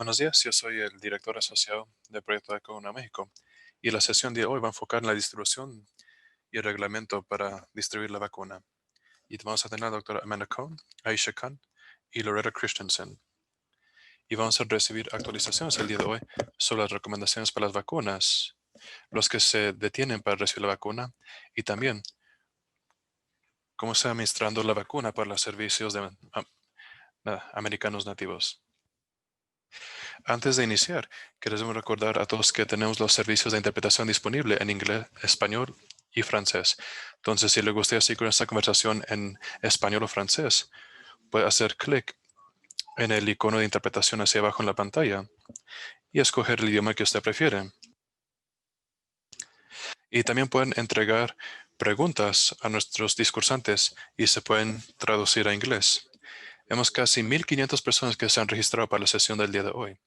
Buenos días, yo soy el director asociado del proyecto ECO en México y la sesión de hoy va a enfocar en la distribución y el reglamento para distribuir la vacuna. Y vamos a tener a la doctora Amanda Cohn, Aisha Khan y Loretta Christensen. Y vamos a recibir actualizaciones el día de hoy sobre las recomendaciones para las vacunas, los que se detienen para recibir la vacuna y también cómo se está administrando la vacuna para los servicios de americanos nativos. Antes de iniciar, queremos recordar a todos que tenemos los servicios de interpretación disponible en inglés, español y francés. Entonces, si le gustaría seguir con esta conversación en español o francés, puede hacer clic en el icono de interpretación hacia abajo en la pantalla y escoger el idioma que usted prefiere. Y también pueden entregar preguntas a nuestros discursantes y se pueden traducir a inglés. Hemos casi 1,500 personas que se han registrado para la sesión del día de hoy.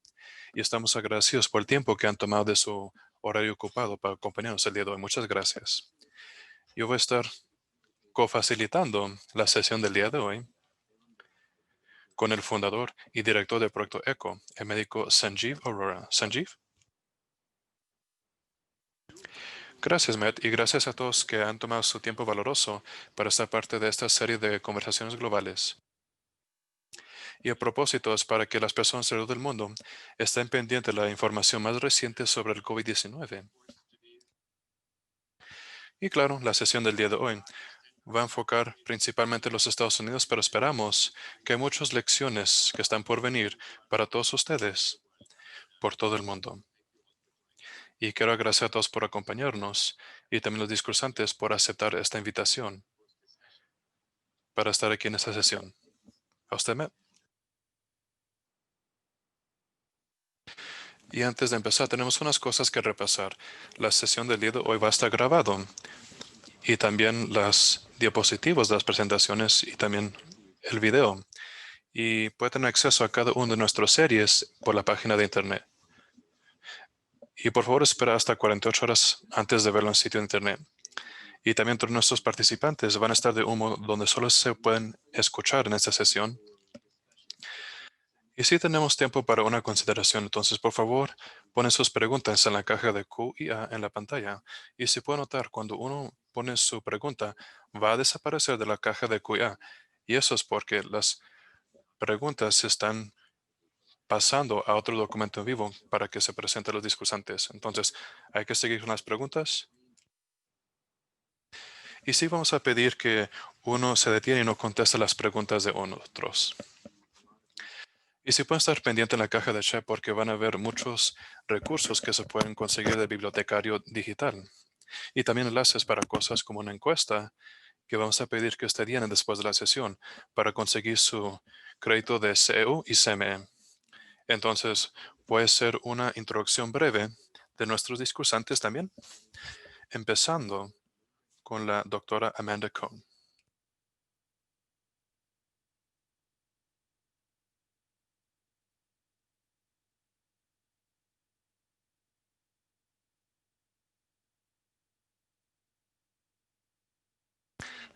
Y estamos agradecidos por el tiempo que han tomado de su horario ocupado para acompañarnos el día de hoy. Muchas gracias. Yo voy a estar cofacilitando la sesión del día de hoy con el fundador y director del proyecto ECO, el médico Sanjeev Arora. Sanjeev. Gracias, Matt, y gracias a todos que han tomado su tiempo valoroso para estar parte de esta serie de conversaciones globales. Y el propósito es para que las personas alrededor del mundo estén pendientes de la información más reciente sobre el COVID-19. Y claro, la sesión del día de hoy va a enfocar principalmente en los Estados Unidos, pero esperamos que hay muchas lecciones que están por venir para todos ustedes por todo el mundo. Y quiero agradecer a todos por acompañarnos y también los discursantes por aceptar esta invitación para estar aquí en esta sesión. A usted, Matt. Y antes de empezar, tenemos unas cosas que repasar. La sesión del día de hoy va a estar grabado y también las diapositivas de las presentaciones y también el video. Y puede tener acceso a cada una de nuestras series por la página de internet. Y por favor espera hasta 48 horas antes de verlo en el sitio de internet. Y también todos nuestros participantes van a estar de un modo donde solo se pueden escuchar en esta sesión. Y si tenemos tiempo para una consideración, entonces por favor ponen sus preguntas en la caja de Q y A en la pantalla. Y si puede notar, cuando uno pone su pregunta, va a desaparecer de la caja de Q y A. Y eso es porque las preguntas están pasando a otro documento en vivo para que se presenten los discursantes. Entonces, hay que seguir con las preguntas. Y sí vamos a pedir que uno se detiene y no conteste las preguntas de otros. Y si pueden estar pendiente en la caja de chat porque van a ver muchos recursos que se pueden conseguir del bibliotecario digital. Y también enlaces para cosas como una encuesta que vamos a pedir que usted llene después de la sesión para conseguir su crédito de CEU y CME. Entonces, puede ser una introducción breve de nuestros discursantes también, empezando con la doctora Amanda Cohn.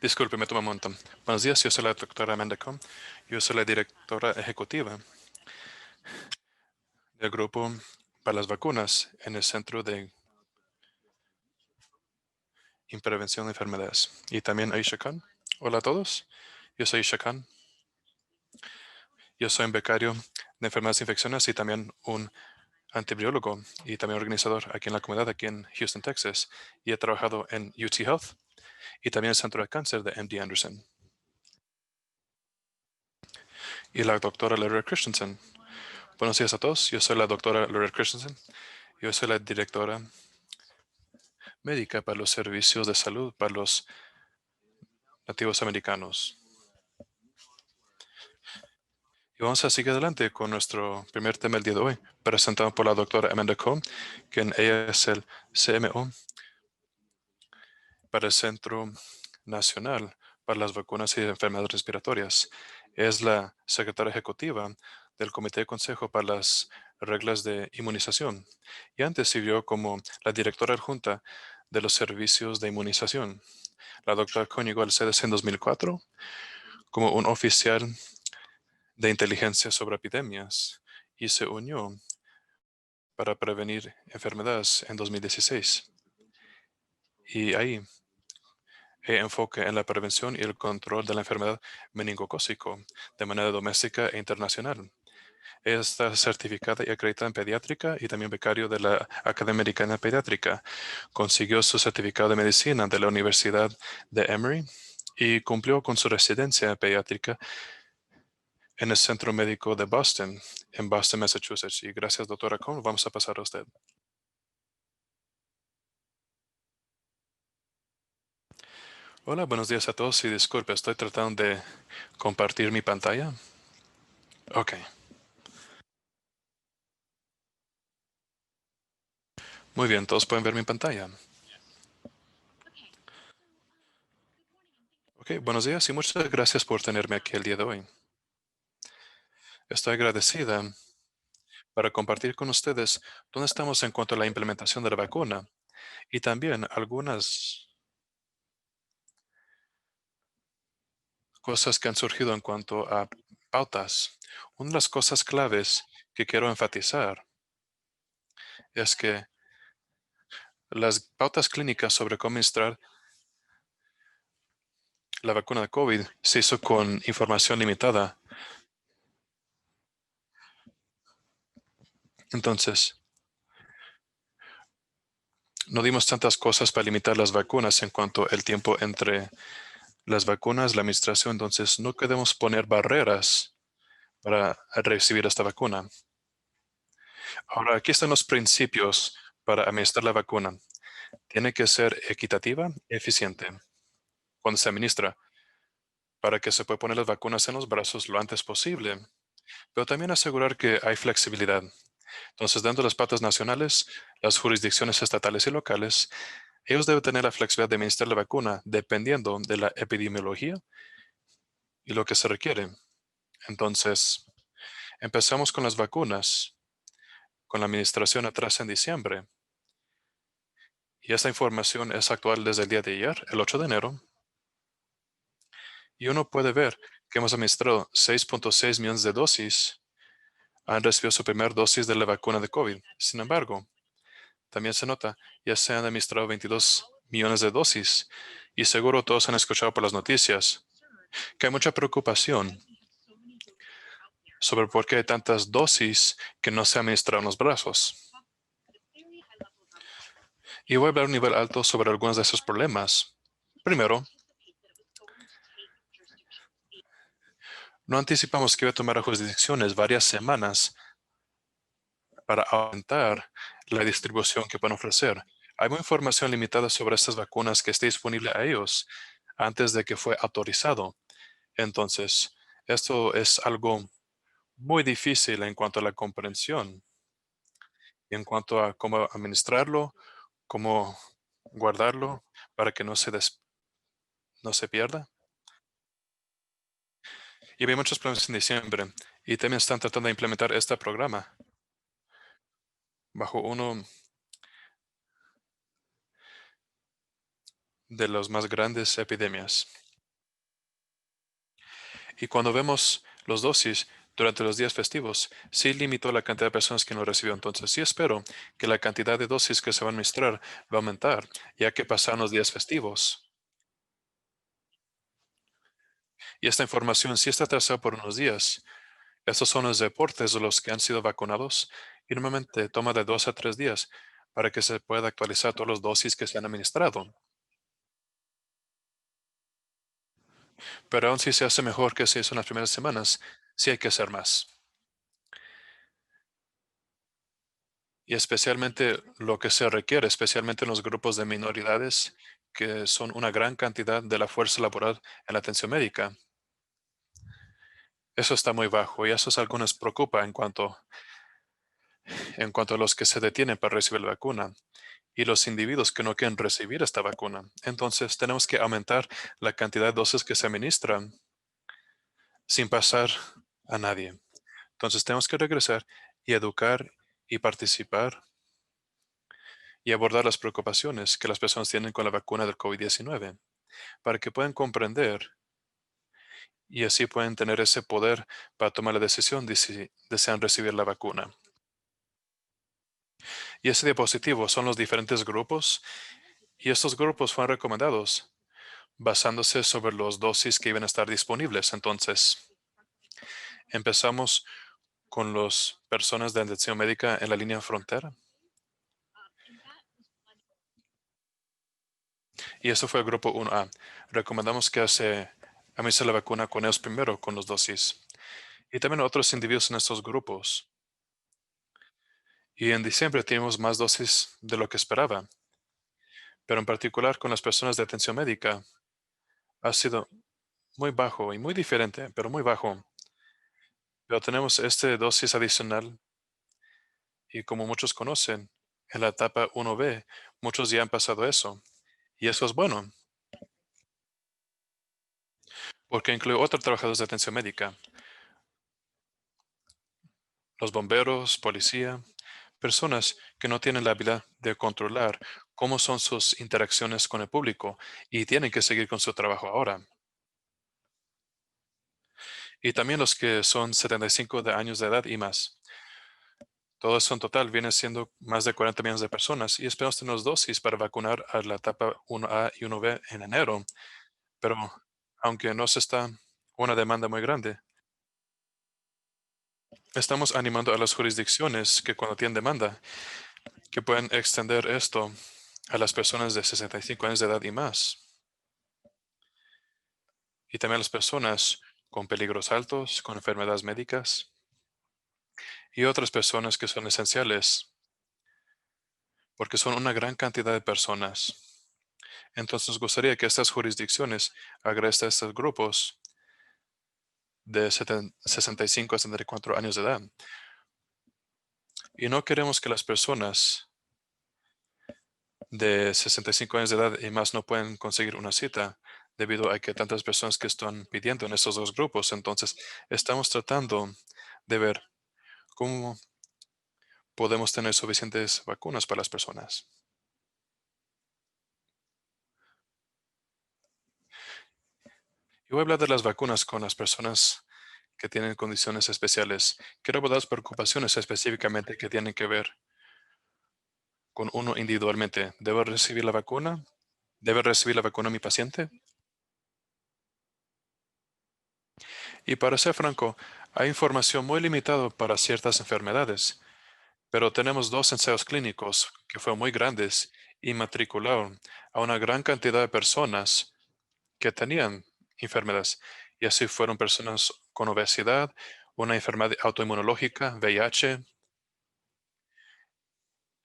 Disculpe, me toma un montón. Buenos días, yo soy la doctora Amanda Cohn. Yo soy la directora ejecutiva del grupo para las vacunas en el Centro de Prevención de Enfermedades. Y también Aisha Khan. Hola a todos. Yo soy Aisha Khan. Yo soy un becario de enfermedades infecciosas y también un antibiólogo y también organizador aquí en la comunidad, aquí en Houston, Texas. Y he trabajado en UT Health y también el Centro de Cáncer de MD Anderson. Y la doctora Loretta Christensen. Buenos días a todos. Yo soy la doctora Loretta Christensen. Yo soy la directora médica para los servicios de salud para los nativos americanos. Y vamos a seguir adelante con nuestro primer tema el día de hoy, presentado por la doctora Amanda Cohn, quien ella es el CMO para el Centro Nacional para las Vacunas y Enfermedades Respiratorias. Es la secretaria ejecutiva del Comité de Consejo para las Reglas de Inmunización y antes sirvió como la directora adjunta de los servicios de inmunización. La doctora Cohn llegó al CDC en 2004 como un oficial de inteligencia sobre epidemias y se unió para prevenir enfermedades en 2016. Y ahí enfoque en la prevención y el control de la enfermedad meningocócico de manera doméstica e internacional. Ella está certificada y acreditada en pediátrica y también becario de la Academia Americana de Pediátrica. Consiguió su certificado de medicina de la Universidad de Emory y cumplió con su residencia pediátrica en el Centro Médico de Boston, en Boston, Massachusetts. Y gracias, doctora Cohn. Vamos a pasar a usted. Hola, buenos días a todos y disculpe, estoy tratando de compartir mi pantalla. Ok, muy bien, todos pueden ver mi pantalla. Ok, buenos días y muchas gracias por tenerme aquí el día de hoy. Estoy agradecida para compartir con ustedes dónde estamos en cuanto a la implementación de la vacuna y también algunas cosas que han surgido en cuanto a pautas. Una de las cosas claves que quiero enfatizar es que las pautas clínicas sobre cómo administrar la vacuna de COVID se hizo con información limitada. Entonces, no dimos tantas cosas para limitar las vacunas en cuanto al tiempo entre las vacunas, la administración. Entonces, no queremos poner barreras para recibir esta vacuna. Ahora, aquí están los principios para administrar la vacuna. Tiene que ser equitativa y eficiente cuando se administra para que se pueda poner las vacunas en los brazos lo antes posible, pero también asegurar que hay flexibilidad. Entonces, dentro de las patas nacionales, las jurisdicciones estatales y locales, ellos deben tener la flexibilidad de administrar la vacuna dependiendo de la epidemiología y lo que se requiere. Entonces, empezamos con las vacunas, con la administración atrás en diciembre. Y esta información es actual desde el día de ayer, el 8 de enero. Y uno puede ver que hemos administrado 6.6 millones de dosis. Han recibido su primera dosis de la vacuna de COVID. Sin embargo, también se nota, ya se han administrado 22 millones de dosis. Y seguro todos han escuchado por las noticias que hay mucha preocupación sobre por qué hay tantas dosis que no se han administrado en los brazos. Y voy a hablar a un nivel alto sobre algunos de esos problemas. Primero, no anticipamos que iba a tomar a jurisdicciones varias semanas para aumentar la distribución que pueden ofrecer. Hay mucha información limitada sobre estas vacunas que esté disponible a ellos antes de que fue autorizado. Entonces, esto es algo muy difícil en cuanto a la comprensión y en cuanto a cómo administrarlo, cómo guardarlo para que no se pierda. Y hay muchos planes en diciembre y también están tratando de implementar este programa bajo uno de las más grandes epidemias. Y cuando vemos los dosis durante los días festivos, sí limitó la cantidad de personas que no recibió. Entonces, sí espero que la cantidad de dosis que se va a administrar va a aumentar, ya que pasan los días festivos. Y esta información sí está atrasada por unos días. Estos son los reportes de los que han sido vacunados y normalmente toma de 2 a 3 días para que se pueda actualizar todas las dosis que se han administrado. Pero aún si se hace mejor que se hizo en las primeras semanas, sí hay que hacer más. Y especialmente lo que se requiere, especialmente en los grupos de minoridades, que son una gran cantidad de la fuerza laboral en la atención médica. Eso está muy bajo y eso es algo que nos preocupa en cuanto a los que se detienen para recibir la vacuna y los individuos que no quieren recibir esta vacuna. Entonces, tenemos que aumentar la cantidad de dosis que se administran sin pasar a nadie. Entonces, tenemos que regresar y educar y participar y abordar las preocupaciones que las personas tienen con la vacuna del COVID-19 para que puedan comprender y así pueden tener ese poder para tomar la decisión de si desean recibir la vacuna. Y ese diapositivo son los diferentes grupos y estos grupos fueron recomendados basándose sobre los dosis que iban a estar disponibles. Entonces, empezamos con las personas de atención médica en la línea frontera. Y eso fue el grupo 1A. Recomendamos que se administre la vacuna con ellos primero, con los dosis. Y también otros individuos en estos grupos. Y en diciembre tuvimos más dosis de lo que esperaba. Pero en particular con las personas de atención médica ha sido muy bajo y muy diferente, pero muy bajo. Pero tenemos esta dosis adicional y como muchos conocen, en la etapa 1B, muchos ya han pasado eso. Y eso es bueno, porque incluye otros trabajadores de atención médica, los bomberos, policía, personas que no tienen la habilidad de controlar cómo son sus interacciones con el público y tienen que seguir con su trabajo ahora. Y también los que son 75 años de edad y más. Todo eso en total viene siendo más de 40 millones de personas y esperamos tener las dosis para vacunar a la etapa 1A y 1B en enero. Pero aunque no se está una demanda muy grande, estamos animando a las jurisdicciones que cuando tienen demanda, que pueden extender esto a las personas de 65 años de edad y más. Y también a las personas con peligros altos, con enfermedades médicas y otras personas que son esenciales, porque son una gran cantidad de personas. Entonces, nos gustaría que estas jurisdicciones agreguen a estos grupos de 65 a 74 años de edad. Y no queremos que las personas de 65 años de edad y más no pueden conseguir una cita debido a que tantas personas que están pidiendo en estos dos grupos. Entonces, estamos tratando de ver cómo podemos tener suficientes vacunas para las personas. Y voy a hablar de las vacunas con las personas que tienen condiciones especiales. Quiero abordar las preocupaciones específicamente que tienen que ver con uno individualmente. ¿Debo recibir la vacuna? ¿Debe recibir la vacuna mi paciente? Y para ser franco, hay información muy limitada para ciertas enfermedades, pero tenemos dos ensayos clínicos que fueron muy grandes y matricularon a una gran cantidad de personas que tenían enfermedades. Y así fueron personas con obesidad, una enfermedad autoinmunológica, VIH,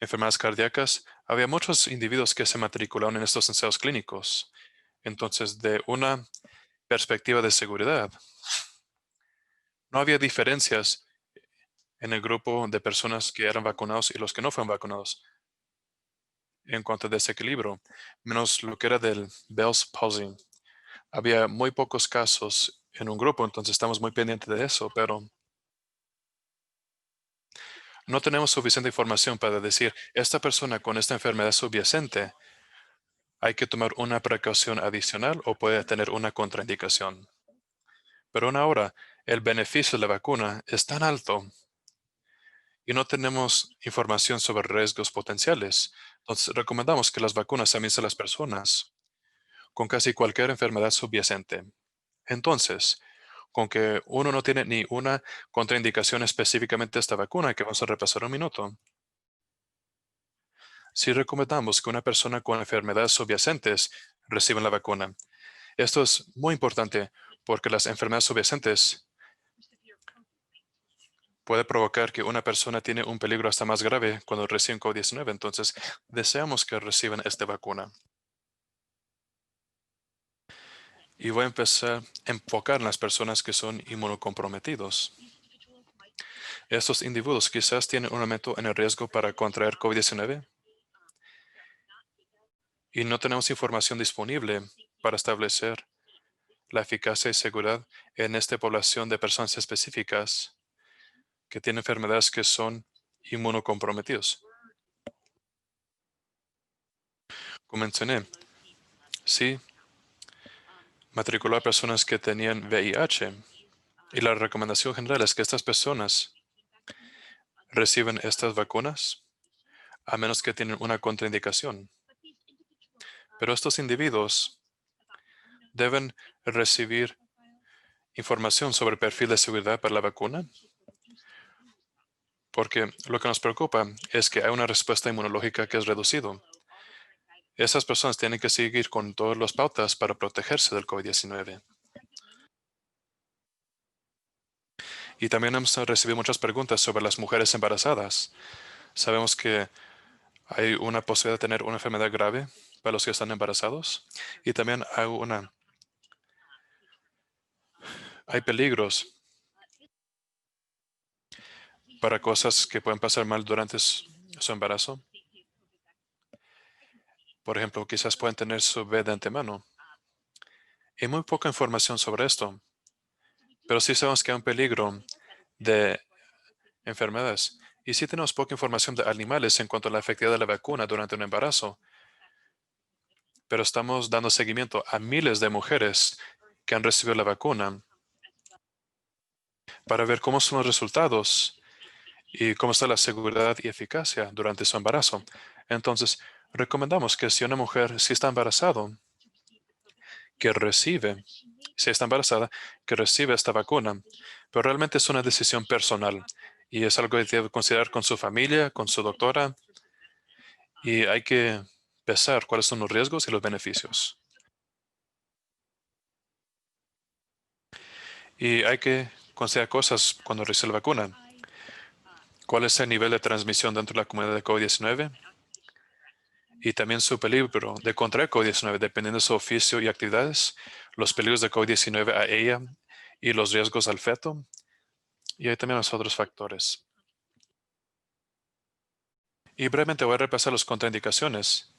enfermedades cardíacas. Había muchos individuos que se matricularon en estos ensayos clínicos. Entonces, de una perspectiva de seguridad, no había diferencias en el grupo de personas que eran vacunados y los que no fueron vacunados en cuanto a desequilibrio, menos lo que era del Bell's palsy. Había muy pocos casos en un grupo, entonces estamos muy pendientes de eso, pero no tenemos suficiente información para decir, esta persona con esta enfermedad subyacente, hay que tomar una precaución adicional o puede tener una contraindicación. Pero aún ahora, el beneficio de la vacuna es tan alto y no tenemos información sobre riesgos potenciales. Entonces, recomendamos que las vacunas se administren a las personas con casi cualquier enfermedad subyacente. Entonces, con que uno no tiene ni una contraindicación específicamente de esta vacuna, que vamos a repasar un minuto, sí recomendamos que una persona con enfermedades subyacentes reciba la vacuna. Esto es muy importante porque las enfermedades subyacentes puede provocar que una persona tiene un peligro hasta más grave cuando reciben COVID-19. Entonces, deseamos que reciban esta vacuna. Y voy a empezar a enfocar en las personas que son inmunocomprometidos. Estos individuos quizás tienen un aumento en el riesgo para contraer COVID-19 y no tenemos información disponible para establecer la eficacia y seguridad en esta población de personas específicas que tienen enfermedades que son inmunocomprometidos. Como mencioné, sí, matriculó a personas que tenían VIH. Y la recomendación general es que estas personas reciben estas vacunas a menos que tienen una contraindicación. Pero estos individuos deben recibir información sobre el perfil de seguridad para la vacuna, porque lo que nos preocupa es que hay una respuesta inmunológica que es reducido. Esas personas tienen que seguir con todas las pautas para protegerse del COVID-19. Y también hemos recibido muchas preguntas sobre las mujeres embarazadas. Sabemos que hay una posibilidad de tener una enfermedad grave para los que están embarazados y también hay peligros para cosas que pueden pasar mal durante su embarazo. Por ejemplo, quizás pueden tener su bebé de antemano. Hay muy poca información sobre esto, pero sí sabemos que hay un peligro de enfermedades. Y sí tenemos poca información de animales en cuanto a la efectividad de la vacuna durante un embarazo, pero estamos dando seguimiento a miles de mujeres que han recibido la vacuna para ver cómo son los resultados y cómo está la seguridad y eficacia durante su embarazo. Entonces, recomendamos que si una mujer si está embarazada, que recibe, si está embarazada, que recibe esta vacuna, pero realmente es una decisión personal y es algo que debe considerar con su familia, con su doctora, y hay que pensar cuáles son los riesgos y los beneficios. Y hay que considerar cosas cuando recibe la vacuna. ¿Cuál es el nivel de transmisión dentro de la comunidad de COVID-19? Y también su peligro de contraer COVID-19, dependiendo de su oficio y actividades, los peligros de COVID-19 a ella y los riesgos al feto. Y hay también los otros factores. Y brevemente voy a repasar las contraindicaciones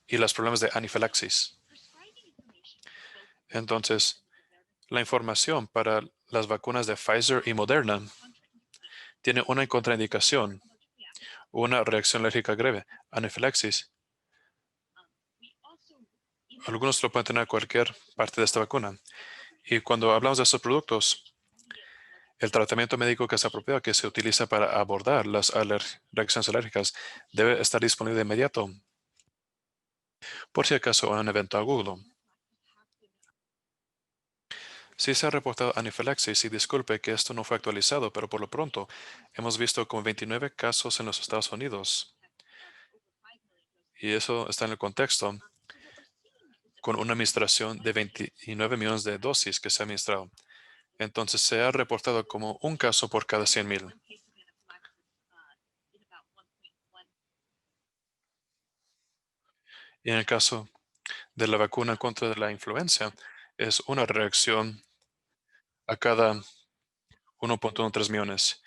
y los problemas de anafilaxis. Entonces, la información para las vacunas de Pfizer y Moderna tiene una contraindicación, una reacción alérgica grave, anafilaxis. Algunos lo pueden tener cualquier parte de esta vacuna. Y cuando hablamos de estos productos, el tratamiento médico que es apropiado, que se utiliza para abordar las reacciones alérgicas, debe estar disponible de inmediato, por si acaso hay un evento agudo. Sí se ha reportado anafilaxis y disculpe que esto no fue actualizado, pero por lo pronto hemos visto como 29 casos en los Estados Unidos. Y eso está en el contexto con una administración de 29 millones de dosis que se ha administrado. Entonces se ha reportado como un caso por cada 100,000. Y en el caso de la vacuna contra la influenza, es una reacción a cada 1,13 millones.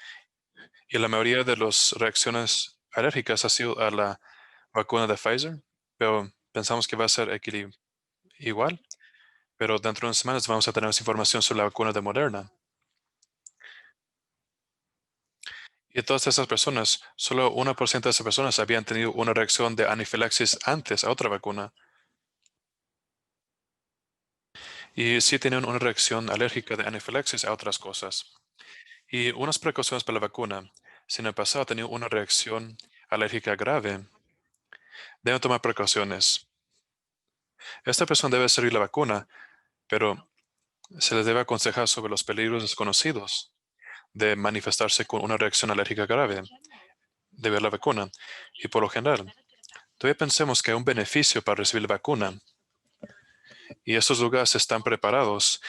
Y la mayoría de las reacciones alérgicas ha sido a la vacuna de Pfizer, pero pensamos que va a ser igual. Pero dentro de unas semanas vamos a tener más información sobre la vacuna de Moderna. Y de todas esas personas, solo 1% de esas personas habían tenido una reacción de anafilaxis antes a otra vacuna. Y sí tenían una reacción alérgica de anafilaxis a otras cosas. Y unas precauciones para la vacuna. Si en el pasado ha tenido una reacción alérgica grave, deben tomar precauciones. Esta persona debe recibir la vacuna, pero se les debe aconsejar sobre los peligros desconocidos de manifestarse con una reacción alérgica grave debido a la vacuna. Y por lo general, todavía pensemos que hay un beneficio para recibir la vacuna y estos lugares están preparados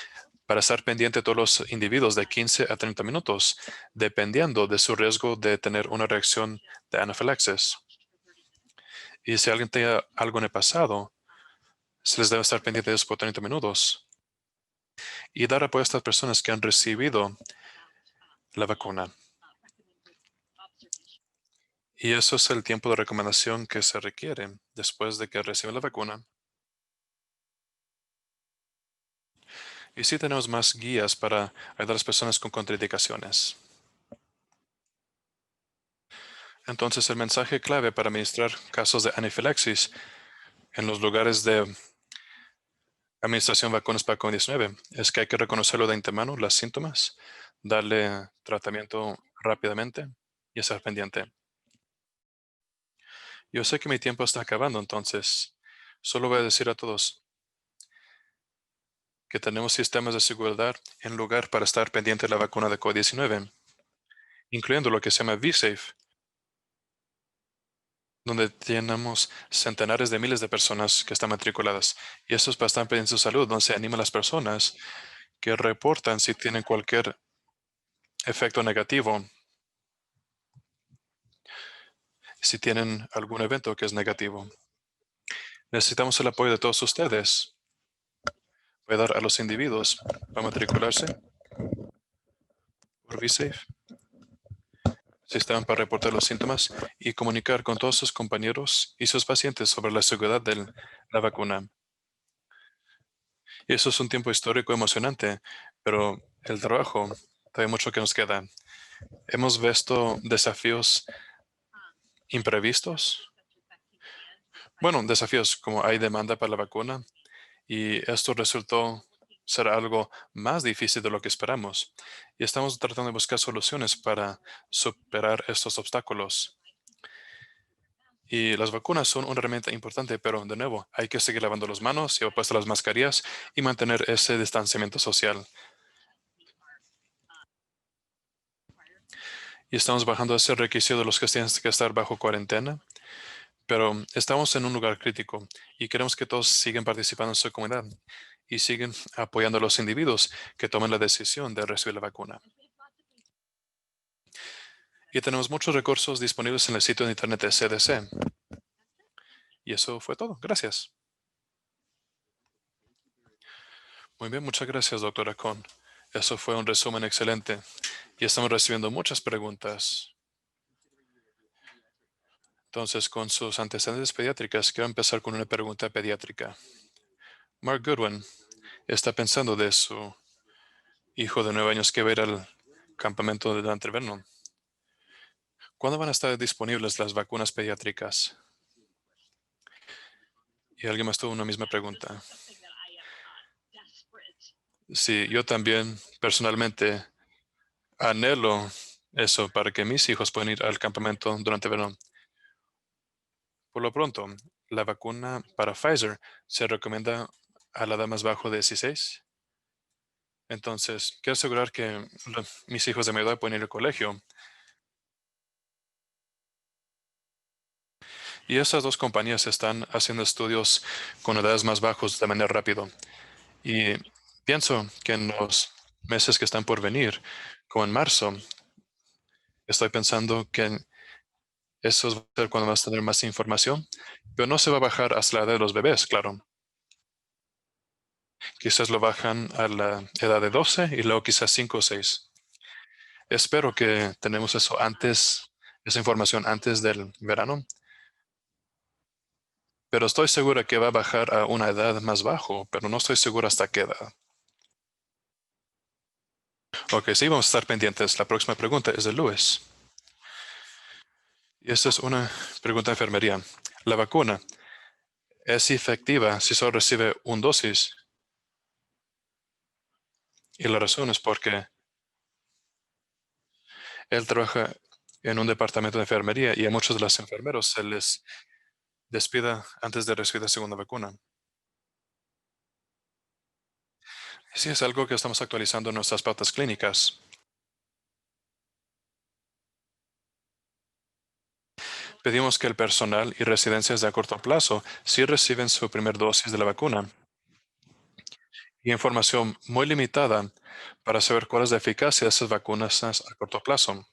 para estar pendiente de todos los individuos de 15 a 30 minutos, dependiendo de su riesgo de tener una reacción de anafilaxis. Y si alguien tiene algo en el pasado, se les debe estar pendiente de eso por 30 minutos y dar apoyo a estas personas que han recibido la vacuna. Y eso es el tiempo de recomendación que se requiere después de que reciben la vacuna. Y sí tenemos más guías para ayudar a las personas con contraindicaciones. Entonces, el mensaje clave para administrar casos de anafilaxis en los lugares de administración de vacunas para COVID-19 es que hay que reconocerlo de antemano, los síntomas, darle tratamiento rápidamente y estar pendiente. Yo sé que mi tiempo está acabando, entonces solo voy a decir a todos que tenemos sistemas de seguridad en lugar para estar pendiente de la vacuna de COVID-19, incluyendo lo que se llama VSafe, donde tenemos centenares de miles de personas que están matriculadas. Y eso es para estar pendiente de su salud, donde se anima a las personas que reportan si tienen cualquier efecto negativo, si tienen algún evento que es negativo. Necesitamos el apoyo de todos ustedes. Voy a dar a los individuos para matricularse por VSafe, sistema para reportar los síntomas y comunicar con todos sus compañeros y sus pacientes sobre la seguridad de la vacuna. Y eso es un tiempo histórico emocionante, pero el trabajo, todavía mucho que nos queda. Hemos visto desafíos imprevistos. Bueno, desafíos como hay demanda para la vacuna y esto resultó ser algo más difícil de lo que esperamos. Y estamos tratando de buscar soluciones para superar estos obstáculos. Y las vacunas son una herramienta importante, pero de nuevo, hay que seguir lavando las manos, llevar puestas las mascarillas y mantener ese distanciamiento social. Y estamos bajando ese requisito de los que tienen que estar bajo cuarentena, pero estamos en un lugar crítico y queremos que todos sigan participando en su comunidad y siguen apoyando a los individuos que tomen la decisión de recibir la vacuna. Y tenemos muchos recursos disponibles en el sitio de internet de CDC. Y eso fue todo. Gracias. Muy bien, muchas gracias, doctora Kohn. Eso fue un resumen excelente. Y estamos recibiendo muchas preguntas. Entonces, con sus antecedentes pediátricas, quiero empezar con una pregunta pediátrica. Mark Goodwin está pensando de su hijo de 9 años que va a ir al campamento de Danterverno. ¿Cuándo van a estar disponibles las vacunas pediátricas? Y alguien más tuvo una misma pregunta. Sí, yo también personalmente anhelo eso para que mis hijos puedan ir al campamento durante verano. Por lo pronto, la vacuna para Pfizer se recomienda a la edad más bajo de 16. Entonces, quiero asegurar que mis hijos de mi edad pueden ir al colegio. Y esas dos compañías están haciendo estudios con edades más bajos de manera rápida. Y pienso que en los meses que están por venir, como en marzo, estoy pensando que eso va a ser cuando vas a tener más información, pero no se va a bajar hasta la edad de los bebés, claro. Quizás lo bajan a la edad de 12 y luego quizás 5 o 6. Espero que tenemos eso antes, esa información antes del verano, pero estoy segura que va a bajar a una edad más bajo, pero no estoy seguro hasta qué edad. Ok, sí, vamos a estar pendientes. La próxima pregunta es de Luis. Y esta es una pregunta de enfermería. ¿La vacuna es efectiva si solo recibe un dosis? Y la razón es porque él trabaja en un departamento de enfermería y a muchos de los enfermeros se les despida antes de recibir la segunda vacuna. Sí, es algo que estamos actualizando en nuestras pautas clínicas. Pedimos que el personal y residencias de a corto plazo sí reciben su primer dosis de la vacuna y información muy limitada para saber cuál es la eficacia de esas vacunas a corto plazo.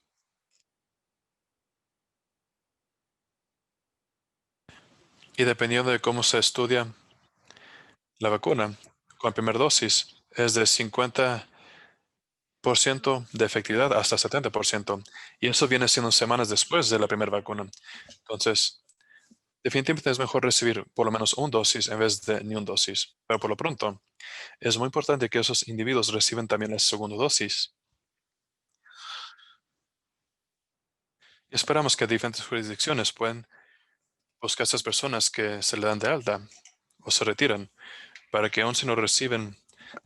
Y dependiendo de cómo se estudia la vacuna, con la primera dosis es de 50% de efectividad hasta 70%. Y eso viene siendo semanas después de la primera vacuna. Entonces, definitivamente es mejor recibir por lo menos un dosis en vez de ni un dosis. Pero por lo pronto, es muy importante que esos individuos reciban también la segunda dosis. Y esperamos que diferentes jurisdicciones puedan buscar a esas personas que se le dan de alta o se retiran para que aún si no reciben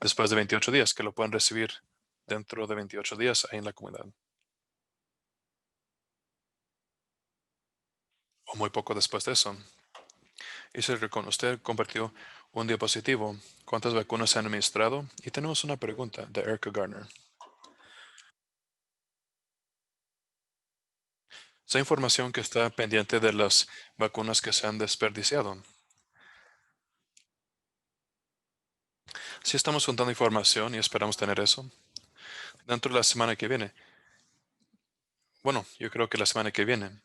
después de 28 días, que lo puedan recibir dentro de 28 días ahí en la comunidad. O muy poco después de eso. Y usted compartió un diapositivo. ¿Cuántas vacunas se han administrado? Y tenemos una pregunta de Erica Garner. Esa información que está pendiente de las vacunas que se han desperdiciado. Si estamos juntando información y esperamos tener eso dentro de la semana que viene. Bueno, yo creo que la semana que viene.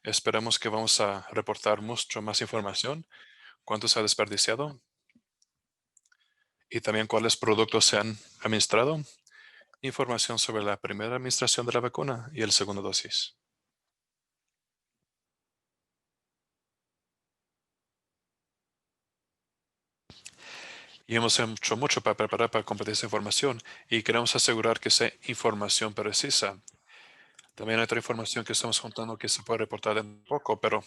Esperamos que vamos a reportar mucho más información, cuánto se ha desperdiciado y también cuáles productos se han administrado. Información sobre la primera administración de la vacuna y el segundo dosis. Y hemos hecho mucho para preparar para compartir esa información y queremos asegurar que sea información precisa. También hay otra información que estamos juntando que se puede reportar en poco, pero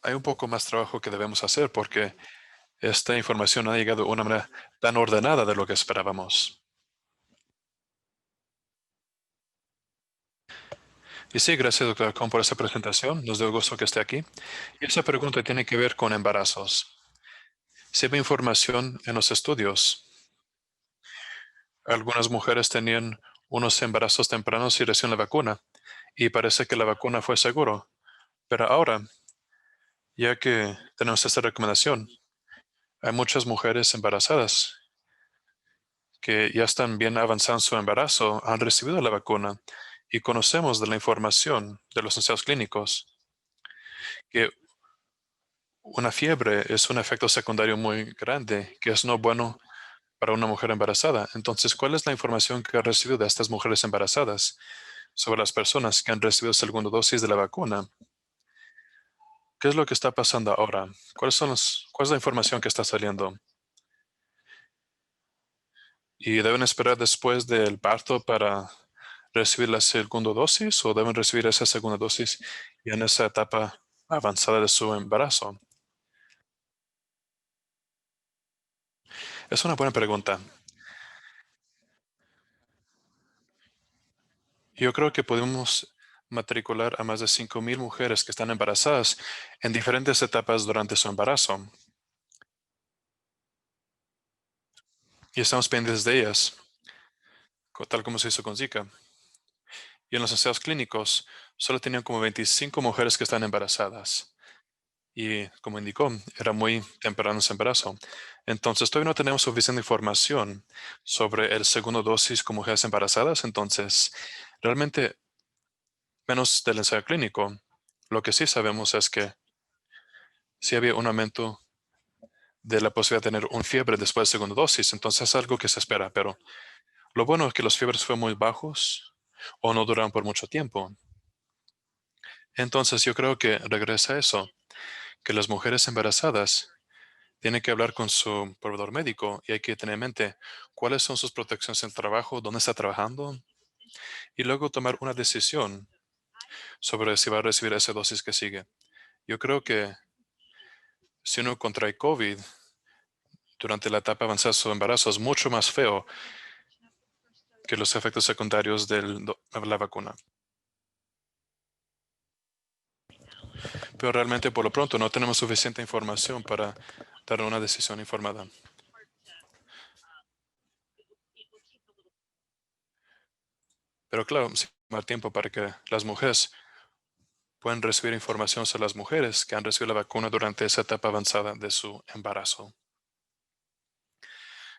hay un poco más trabajo que debemos hacer porque esta información ha llegado de una manera tan ordenada de lo que esperábamos. Y sí, gracias, doctora Con, por esa presentación. Nos dio gusto que esté aquí. Y esa pregunta tiene que ver con embarazos. Se ve información en los estudios. Algunas mujeres tenían unos embarazos tempranos y recién la vacuna, y parece que la vacuna fue seguro. Pero ahora, ya que tenemos esta recomendación, hay muchas mujeres embarazadas que ya están bien avanzando su embarazo, han recibido la vacuna, y conocemos de la información de los ensayos clínicos que una fiebre es un efecto secundario muy grande, que es no bueno para una mujer embarazada. Entonces, ¿cuál es la información que ha recibido de estas mujeres embarazadas sobre las personas que han recibido segunda dosis de la vacuna? ¿Qué es lo que está pasando ahora? ¿Cuál es la información que está saliendo? ¿Y deben esperar después del parto para recibir la segunda dosis o deben recibir esa segunda dosis ya en esa etapa avanzada de su embarazo? Es una buena pregunta. Yo creo que podemos matricular a más de 5,000 mujeres que están embarazadas en diferentes etapas durante su embarazo. Y estamos pendientes de ellas, tal como se hizo con Zika. Y en los ensayos clínicos solo tenían como 25 mujeres que están embarazadas. Y como indicó, era muy temprano su embarazo. Entonces, todavía no tenemos suficiente información sobre el segundo dosis con mujeres embarazadas. Entonces, realmente, menos del ensayo clínico, lo que sí sabemos es que sí había un aumento de la posibilidad de tener un fiebre después de segunda dosis. Entonces, es algo que se espera. Pero lo bueno es que los fiebres fueron muy bajos o no duraron por mucho tiempo. Entonces, yo creo que regresa a eso, que las mujeres embarazadas tiene que hablar con su proveedor médico y hay que tener en mente cuáles son sus protecciones en el trabajo, dónde está trabajando y luego tomar una decisión sobre si va a recibir esa dosis que sigue. Yo creo que si uno contrae COVID durante la etapa avanzada de su embarazo es mucho más feo que los efectos secundarios de la vacuna. Pero realmente por lo pronto no tenemos suficiente información para dar una decisión informada. Pero claro, sí, va tiempo para que las mujeres pueden recibir información sobre las mujeres que han recibido la vacuna durante esa etapa avanzada de su embarazo.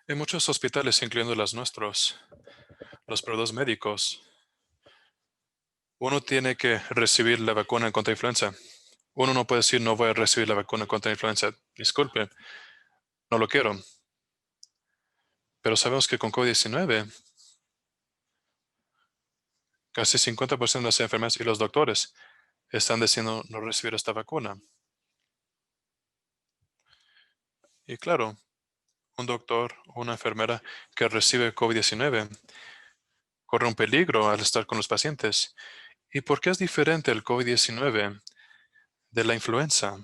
En muchos hospitales, incluyendo los nuestros, los proveedores médicos, uno tiene que recibir la vacuna contra influenza. Uno no puede decir no voy a recibir la vacuna contra influenza. Disculpe, no lo quiero. Pero sabemos que con COVID-19, casi 50% de las enfermeras y los doctores están diciendo no recibir esta vacuna. Y claro, un doctor o una enfermera que recibe COVID-19 corre un peligro al estar con los pacientes. ¿Y por qué es diferente el COVID-19 de la influenza.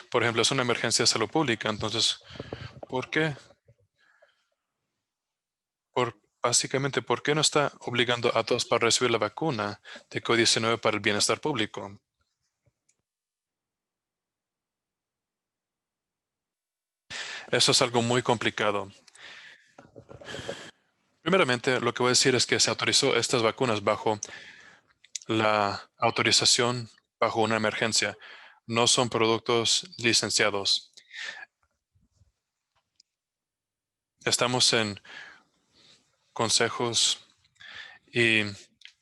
Por ejemplo, es una emergencia de salud pública. Entonces, ¿por qué? Básicamente, ¿por qué no está obligando a todos para recibir la vacuna de COVID-19 para el bienestar público? Eso es algo muy complicado. Primeramente, lo que voy a decir es que se autorizó estas vacunas bajo la autorización bajo una emergencia. No son productos licenciados. Estamos en consejos y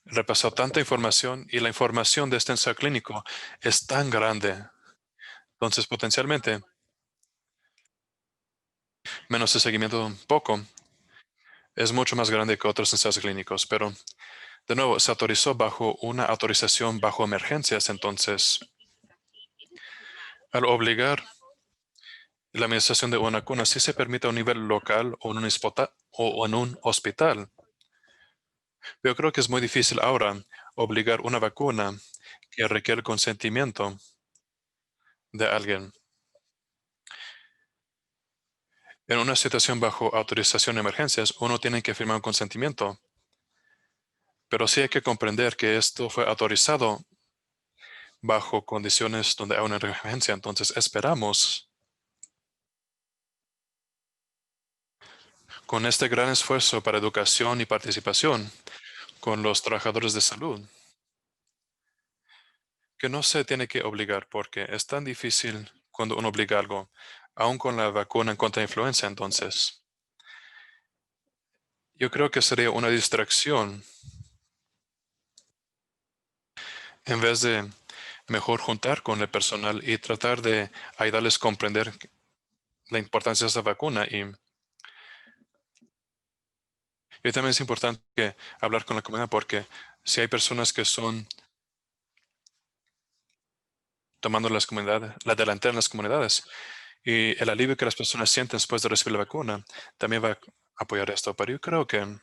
repasó tanta información y la información de este ensayo clínico es tan grande. Entonces, potencialmente, menos de seguimiento un poco, es mucho más grande que otros ensayos clínicos. Pero, de nuevo, se autorizó bajo una autorización bajo emergencias. Entonces, al obligar la administración de una vacuna, sí se permite a un nivel local o o en un hospital. Yo creo que es muy difícil ahora obligar una vacuna que requiere el consentimiento de alguien. En una situación bajo autorización de emergencias, uno tiene que firmar un consentimiento, pero sí hay que comprender que esto fue autorizado bajo condiciones donde hay una emergencia. Entonces, esperamos con este gran esfuerzo para educación y participación con los trabajadores de salud, que no se tiene que obligar porque es tan difícil cuando uno obliga algo, aún con la vacuna en contra de influenza. Entonces, yo creo que sería una distracción en vez de mejor juntar con el personal y tratar de ayudarles a comprender la importancia de esta vacuna. Y también es importante hablar con la comunidad porque si hay personas que son tomando las comunidades, la delantera en las comunidades y el alivio que las personas sienten después de recibir la vacuna, también va a apoyar esto. Pero yo creo que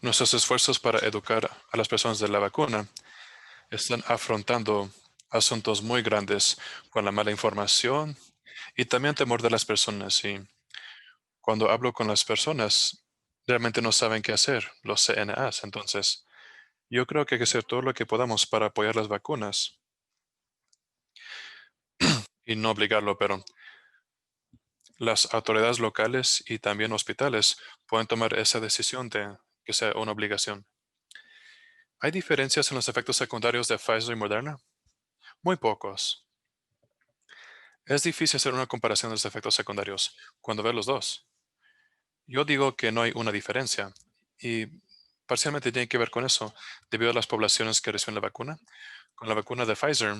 nuestros esfuerzos para educar a las personas de la vacuna están afrontando asuntos muy grandes con la mala información y también temor de las personas. Y cuando hablo con las personas, realmente no saben qué hacer, los CNAs. Entonces, yo creo que hay que hacer todo lo que podamos para apoyar las vacunas y no obligarlo, pero las autoridades locales y también hospitales pueden tomar esa decisión de que sea una obligación. ¿Hay diferencias en los efectos secundarios de Pfizer y Moderna? Muy pocos. Es difícil hacer una comparación de los efectos secundarios cuando ve los dos. Yo digo que no hay una diferencia y parcialmente tiene que ver con eso, debido a las poblaciones que reciben la vacuna. Con la vacuna de Pfizer,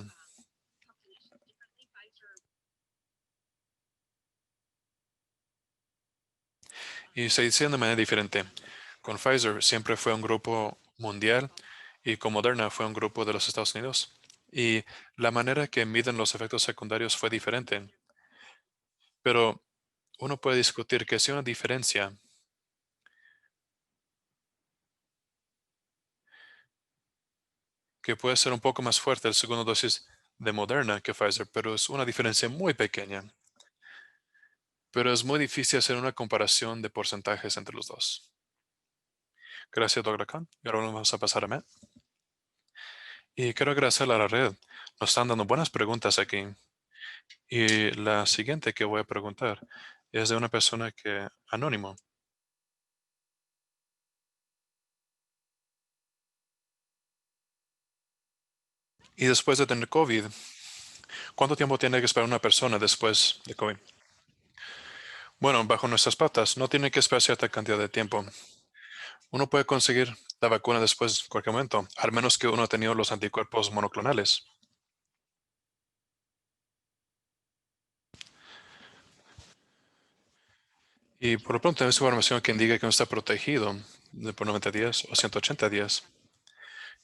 y se dice de manera diferente. Con Pfizer siempre fue un grupo mundial y con Moderna fue un grupo de los Estados Unidos. Y la manera que miden los efectos secundarios fue diferente. Pero uno puede discutir que si una diferencia que puede ser un poco más fuerte el segundo dosis de Moderna que Pfizer, pero es una diferencia muy pequeña. Pero es muy difícil hacer una comparación de porcentajes entre los dos. Gracias, Dr. Khan. Y ahora vamos a pasar a Matt. Y quiero agradecer a la red. Nos están dando buenas preguntas aquí. Y la siguiente que voy a preguntar es de una persona que anónimo. Y después de tener COVID, ¿cuánto tiempo tiene que esperar una persona después de COVID? Bueno, bajo nuestras patas no tiene que esperar cierta cantidad de tiempo. Uno puede conseguir la vacuna después de cualquier momento, al menos que uno ha tenido los anticuerpos monoclonales. Y por lo pronto tenemos información que indica que uno está protegido por 90 días o 180 días.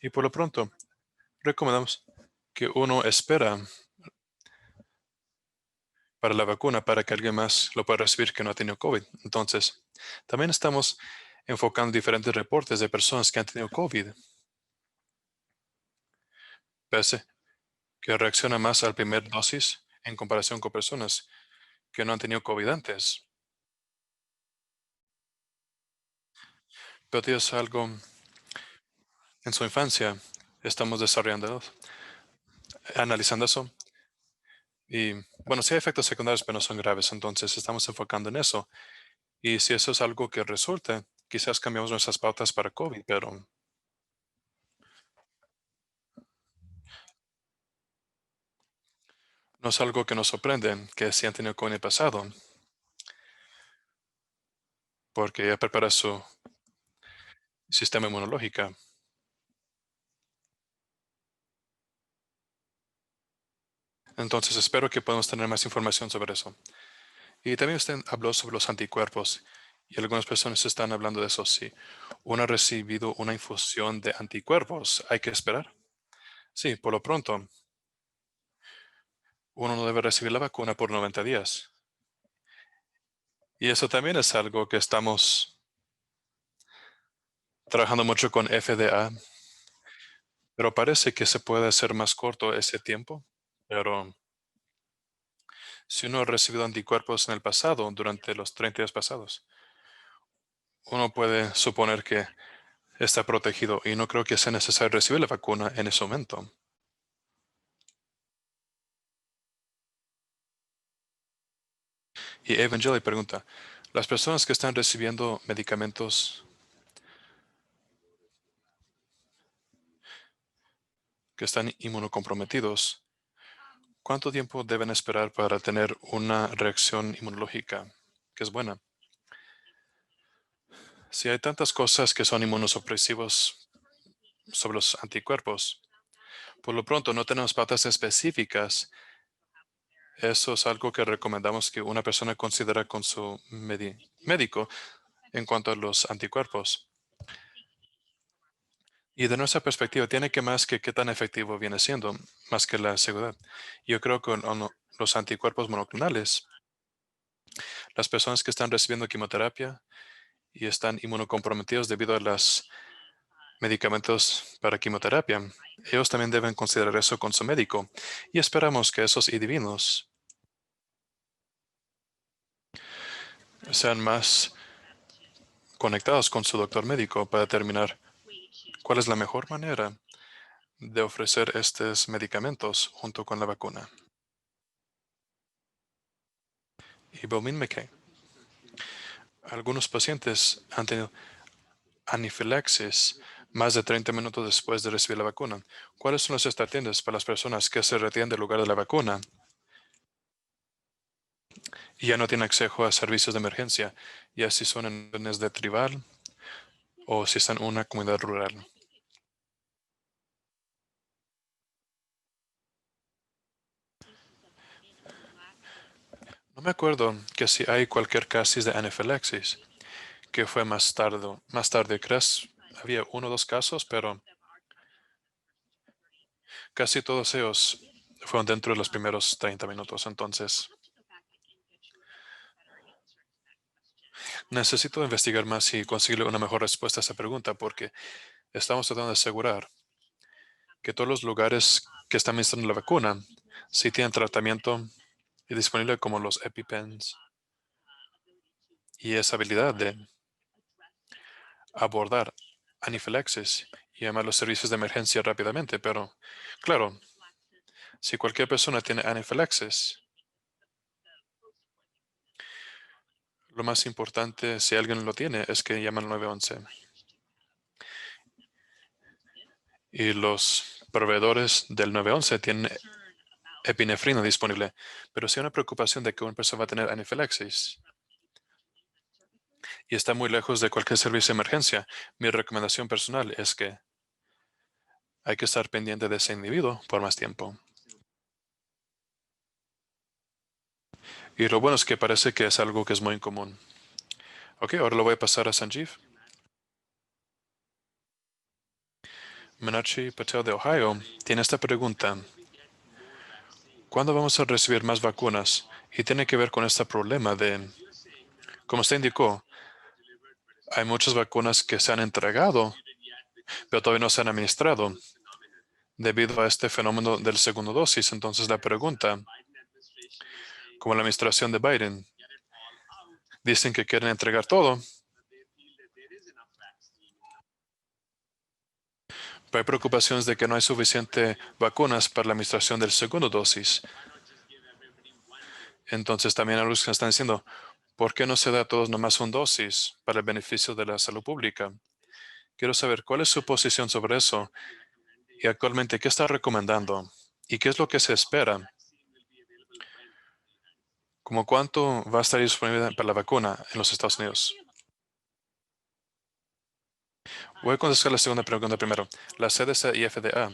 Y por lo pronto, recomendamos que uno espera para la vacuna para que alguien más lo pueda recibir que no ha tenido COVID. Entonces, también estamos enfocando diferentes reportes de personas que han tenido COVID, pese que reacciona más al primer dosis en comparación con personas que no han tenido COVID antes. Pero es algo en su infancia. Estamos desarrollando, analizando eso. Y bueno, sí hay efectos secundarios, pero no son graves. Entonces estamos enfocando en eso. Y si eso es algo que resulte, quizás cambiamos nuestras pautas para COVID, pero no es algo que nos sorprende que si han tenido COVID en el pasado, porque ya prepara su sistema inmunológico. Entonces espero que podamos tener más información sobre eso. Y también usted habló sobre los anticuerpos. Y algunas personas están hablando de eso. Si uno ha recibido una infusión de anticuerpos, hay que esperar. Sí, por lo pronto, uno no debe recibir la vacuna por 90 días. Y eso también es algo que estamos trabajando mucho con FDA, pero parece que se puede hacer más corto ese tiempo. Pero si uno ha recibido anticuerpos en el pasado, durante los 30 días pasados, uno puede suponer que está protegido y no creo que sea necesario recibir la vacuna en ese momento. Y Evangeli pregunta, las personas que están recibiendo medicamentos que están inmunocomprometidos, ¿cuánto tiempo deben esperar para tener una reacción inmunológica que es buena? Si hay tantas cosas que son inmunosupresivos sobre los anticuerpos, por lo pronto no tenemos pautas específicas. Eso es algo que recomendamos que una persona considere con su médico en cuanto a los anticuerpos. Y de nuestra perspectiva, tiene que más que qué tan efectivo viene siendo, más que la seguridad. Yo creo que los anticuerpos monoclonales, las personas que están recibiendo quimioterapia y están inmunocomprometidos debido a los medicamentos para quimioterapia, ellos también deben considerar eso con su médico. Y esperamos que esos divinos sean más conectados con su doctor médico para determinar cuál es la mejor manera de ofrecer estos medicamentos junto con la vacuna. Y Bomin McKay. Algunos pacientes han tenido anifilaxis más de 30 minutos después de recibir la vacuna. ¿Cuáles son las estrategias para las personas que se retiran del lugar de la vacuna y ya no tienen acceso a servicios de emergencia, ya si son en zonas de tribal o si están en una comunidad rural? No me acuerdo que si hay cualquier caso de anifilaxis que fue más tarde, crees, había uno o dos casos, pero casi todos ellos fueron dentro de los primeros 30 minutos. Entonces, necesito investigar más y conseguir una mejor respuesta a esa pregunta porque estamos tratando de asegurar que todos los lugares que están administrando la vacuna sí tienen tratamiento y disponible como los EpiPens y esa habilidad de abordar anifilaxis y llamar los servicios de emergencia rápidamente. Pero, claro, si cualquier persona tiene anifilaxis, lo más importante, si alguien lo tiene, es que llaman al 911. Y los proveedores del 911 tienen epinefrina disponible. Pero si hay una preocupación de que una persona va a tener anifilaxis y está muy lejos de cualquier servicio de emergencia, mi recomendación personal es que hay que estar pendiente de ese individuo por más tiempo. Y lo bueno es que parece que es algo que es muy común. Ok, ahora lo voy a pasar a Sanjeev. Menachi Patel de Ohio tiene esta pregunta. ¿Cuándo vamos a recibir más vacunas? Y tiene que ver con este problema de, como usted indicó, hay muchas vacunas que se han entregado, pero todavía no se han administrado debido a este fenómeno del segundo dosis. Entonces la pregunta, como la administración de Biden, dicen que quieren entregar todo, pero hay preocupaciones de que no hay suficiente vacunas para la administración del segundo dosis. Entonces también algunos que están diciendo, ¿por qué no se da a todos nomás una dosis para el beneficio de la salud pública? Quiero saber cuál es su posición sobre eso y actualmente qué está recomendando y qué es lo que se espera. ¿Como cuánto va a estar disponible para la vacuna en los Estados Unidos? Voy a contestar la segunda pregunta primero. La CDC y FDA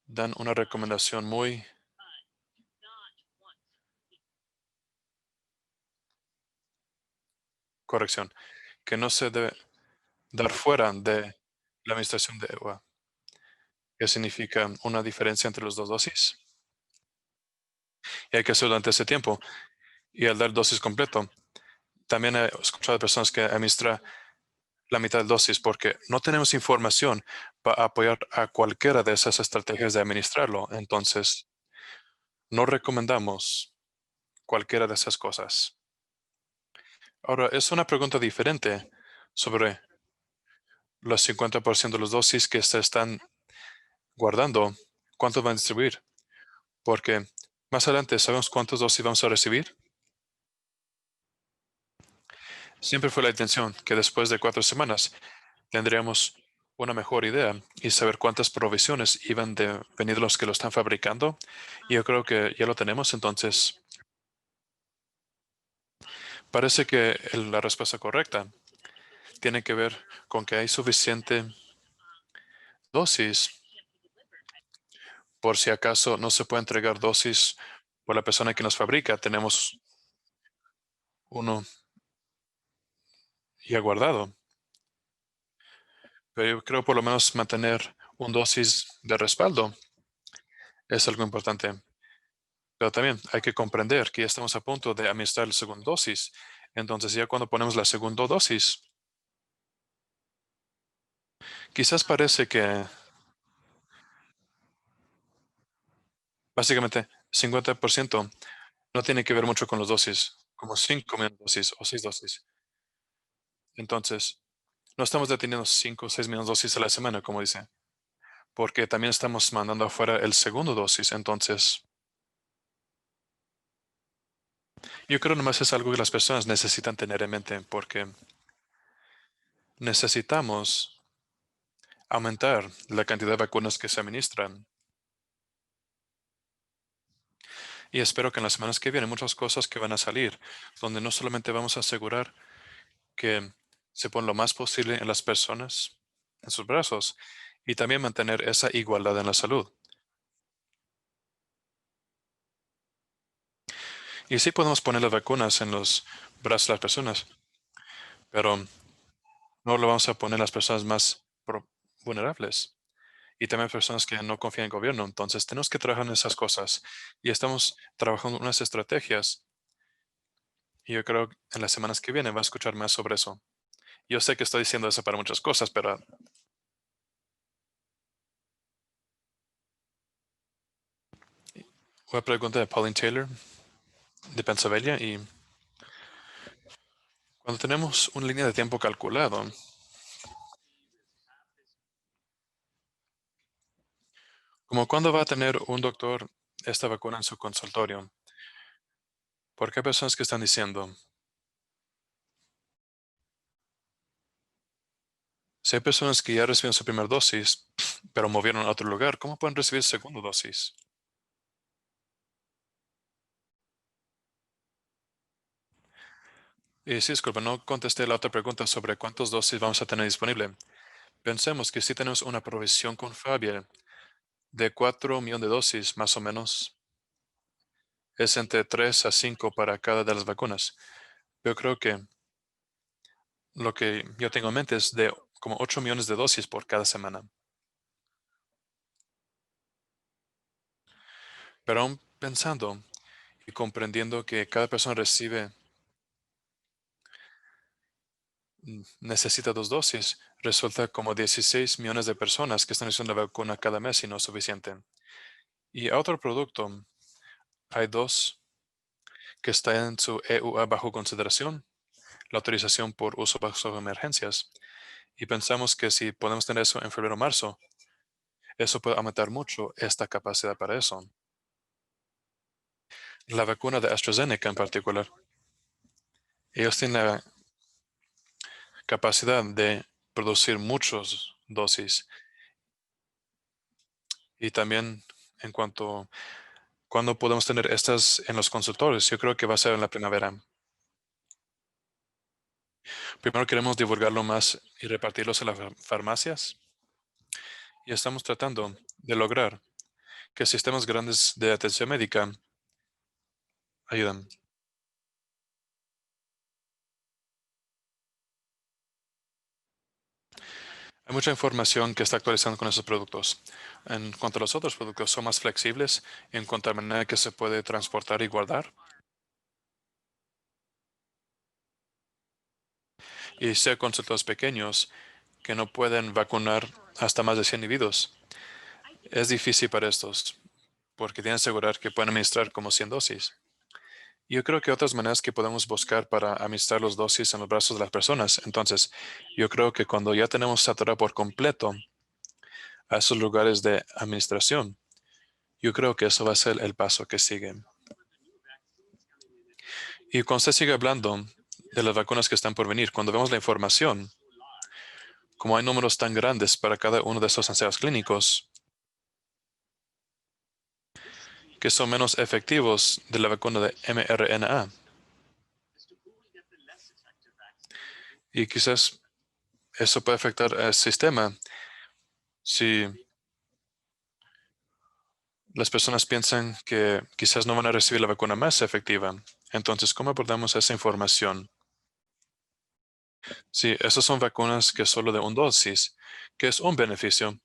dan una recomendación muy corrección, que no se debe dar fuera de la administración de EUA. ¿Qué significa una diferencia entre los dos dosis? Y hay que hacerlo durante ese tiempo. Y al dar dosis completo, también he escuchado de personas que administran la mitad de dosis porque no tenemos información para apoyar a cualquiera de esas estrategias de administrarlo. Entonces, no recomendamos cualquiera de esas cosas. Ahora, es una pregunta diferente sobre los 50% de los dosis que se están guardando. ¿Cuántos van a distribuir? Porque más adelante sabemos cuántas dosis vamos a recibir. Siempre fue la intención que después de 4 semanas tendríamos una mejor idea y saber cuántas provisiones iban de venir de los que lo están fabricando. Y yo creo que ya lo tenemos, entonces parece que la respuesta correcta tiene que ver con que hay suficiente dosis por si acaso no se puede entregar dosis por la persona que nos fabrica. Tenemos uno ya guardado. Pero yo creo por lo menos mantener un dosis de respaldo es algo importante. Pero también hay que comprender que ya estamos a punto de administrar la segunda dosis. Entonces, ya cuando ponemos la segunda dosis, quizás parece que básicamente 50% no tiene que ver mucho con los dosis, como 5 millones de dosis o 6 dosis. Entonces, no estamos deteniendo 5 o 6 millones de dosis a la semana, como dice, porque también estamos mandando afuera el segundo dosis. Entonces, yo creo nomás es algo que las personas necesitan tener en mente, porque necesitamos aumentar la cantidad de vacunas que se administran. Y espero que en las semanas que vienen muchas cosas que van a salir, donde no solamente vamos a asegurar que se pone lo más posible en las personas, en sus brazos, y también mantener esa igualdad en la salud. Y sí podemos poner las vacunas en los brazos de las personas, pero no lo vamos a poner en las personas más vulnerables. Y también personas que no confían en el gobierno. Entonces, tenemos que trabajar en esas cosas. Y estamos trabajando en unas estrategias. Y yo creo que en las semanas que vienen va a escuchar más sobre eso. Yo sé que estoy diciendo eso para muchas cosas, pero una pregunta de Pauline Taylor de Pennsylvania. Y cuando tenemos una línea de tiempo calculado, como cuándo va a tener un doctor esta vacuna en su consultorio, porque hay personas que están diciendo, si hay personas que ya recibieron su primera dosis, pero movieron a otro lugar, ¿cómo pueden recibir segunda dosis? Y sí, disculpa, no contesté la otra pregunta sobre cuántas dosis vamos a tener disponible. Pensemos que si tenemos una provisión confiable de 4 millones de dosis, más o menos, es entre 3 a 5 para cada de las vacunas. Yo creo que lo que yo tengo en mente es de como 8 millones de dosis por cada semana. Pero aún pensando y comprendiendo que cada persona recibe necesita 2 dosis. Resulta como 16 millones de personas que están usando la vacuna cada mes y no es suficiente. Y a otro producto, hay dos que están en su EUA bajo consideración, la autorización por uso bajo emergencias. Y pensamos que si podemos tener eso en febrero o marzo, eso puede aumentar mucho esta capacidad para eso. La vacuna de AstraZeneca en particular, ellos tienen la capacidad de producir muchas dosis. Y también en cuanto cuando podemos tener estas en los consultorios, yo creo que va a ser en la primavera. Primero queremos divulgarlo más y repartirlos en las farmacias. Y estamos tratando de lograr que sistemas grandes de atención médica ayuden. Hay mucha información que está actualizando con esos productos. En cuanto a los otros productos, son más flexibles en cuanto a la manera que se puede transportar y guardar. Y sea consultorios pequeños que no pueden vacunar hasta más de 100 individuos. Es difícil para estos porque tienen que asegurar que pueden administrar como 100 dosis. Yo creo que otras maneras que podemos buscar para administrar los dosis en los brazos de las personas. Entonces, yo creo que cuando ya tenemos saturado por completo a esos lugares de administración, yo creo que eso va a ser el paso que sigue. Y cuando usted sigue hablando de las vacunas que están por venir, cuando vemos la información, como hay números tan grandes para cada uno de esos ensayos clínicos, que son menos efectivos de la vacuna de mRNA. Y quizás eso puede afectar al sistema si las personas piensan que quizás no van a recibir la vacuna más efectiva. Entonces, ¿cómo abordamos esa información? Sí, esas son vacunas que solo de una dosis, que es un beneficio,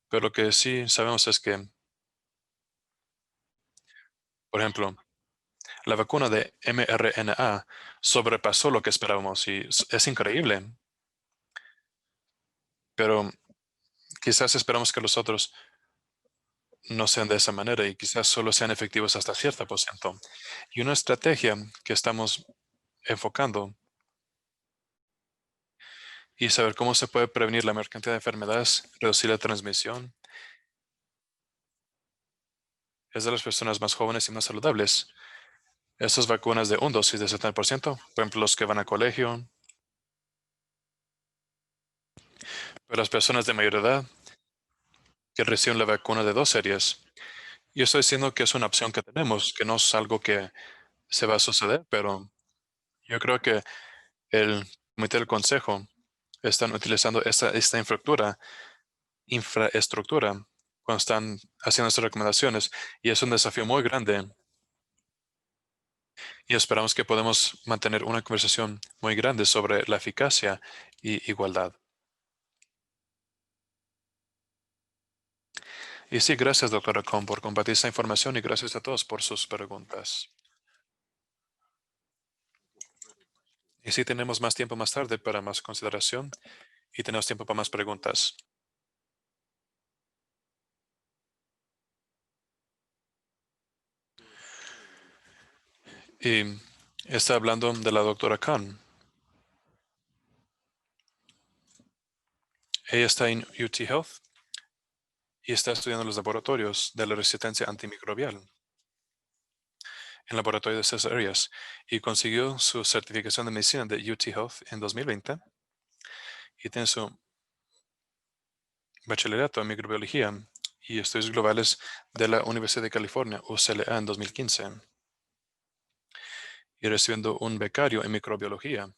pero lo que sí sabemos es que, por ejemplo, la vacuna de mRNA sobrepasó lo que esperábamos y es increíble, pero quizás esperamos que los otros no sean de esa manera y quizás solo sean efectivos hasta cierto por ciento. Y una estrategia que estamos enfocando y saber cómo se puede prevenir la mayor cantidad de enfermedades, reducir la transmisión, es de las personas más jóvenes y más saludables. Esas vacunas de un dosis de 70%, por ejemplo, los que van a colegio, pero las personas de mayor edad que reciben la vacuna de 2 series. Yo estoy diciendo que es una opción que tenemos, que no es algo que se va a suceder, pero yo creo que el comité del consejo están utilizando esta infraestructura cuando están haciendo estas recomendaciones y es un desafío muy grande y esperamos que podamos mantener una conversación muy grande sobre la eficacia y igualdad. Y sí, gracias, doctora Kohn, por compartir esta información y gracias a todos por sus preguntas. Y sí, tenemos más tiempo más tarde para más consideración y tenemos tiempo para más preguntas. Y está hablando de la doctora Khan. Ella está en UT Health y está estudiando los laboratorios de la resistencia antimicrobial en el laboratorio de Cesar Arias y consiguió su certificación de medicina de UT Health en 2020 y tiene su bachillerato en microbiología y estudios globales de la Universidad de California, UCLA, en 2015 y recibiendo un becario en microbiología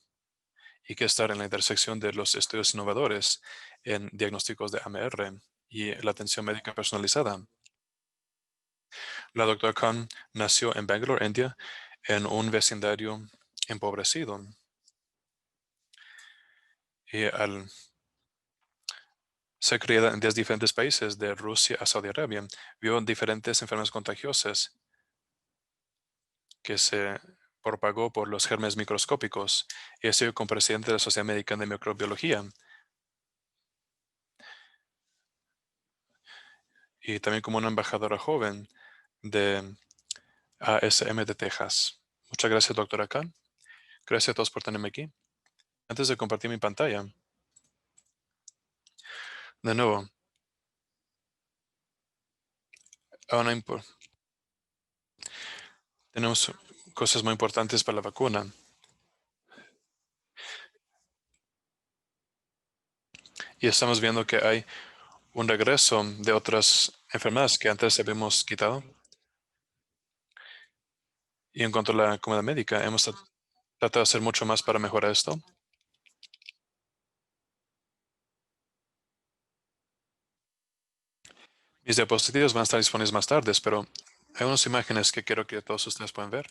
y que estar en la intersección de los estudios innovadores en diagnósticos de AMR y la atención médica personalizada. La doctora Khan nació en Bangalore, India, en un vecindario empobrecido. Y al ser criada en 10 diferentes países, de Rusia a Saudi Arabia, vio diferentes enfermedades contagiosas que propagó por los gérmenes microscópicos y he sido como presidente de la Sociedad Americana de Microbiología y también como una embajadora joven de ASM de Texas. Muchas gracias, doctora Khan. Gracias a todos por tenerme aquí. Antes de compartir mi pantalla, de nuevo, ahora tenemos cosas muy importantes para la vacuna y estamos viendo que hay un regreso de otras enfermedades que antes habíamos quitado. Y en cuanto a la comunidad médica, hemos tratado de hacer mucho más para mejorar esto. Mis diapositivas van a estar disponibles más tarde, pero hay unas imágenes que quiero que todos ustedes puedan ver.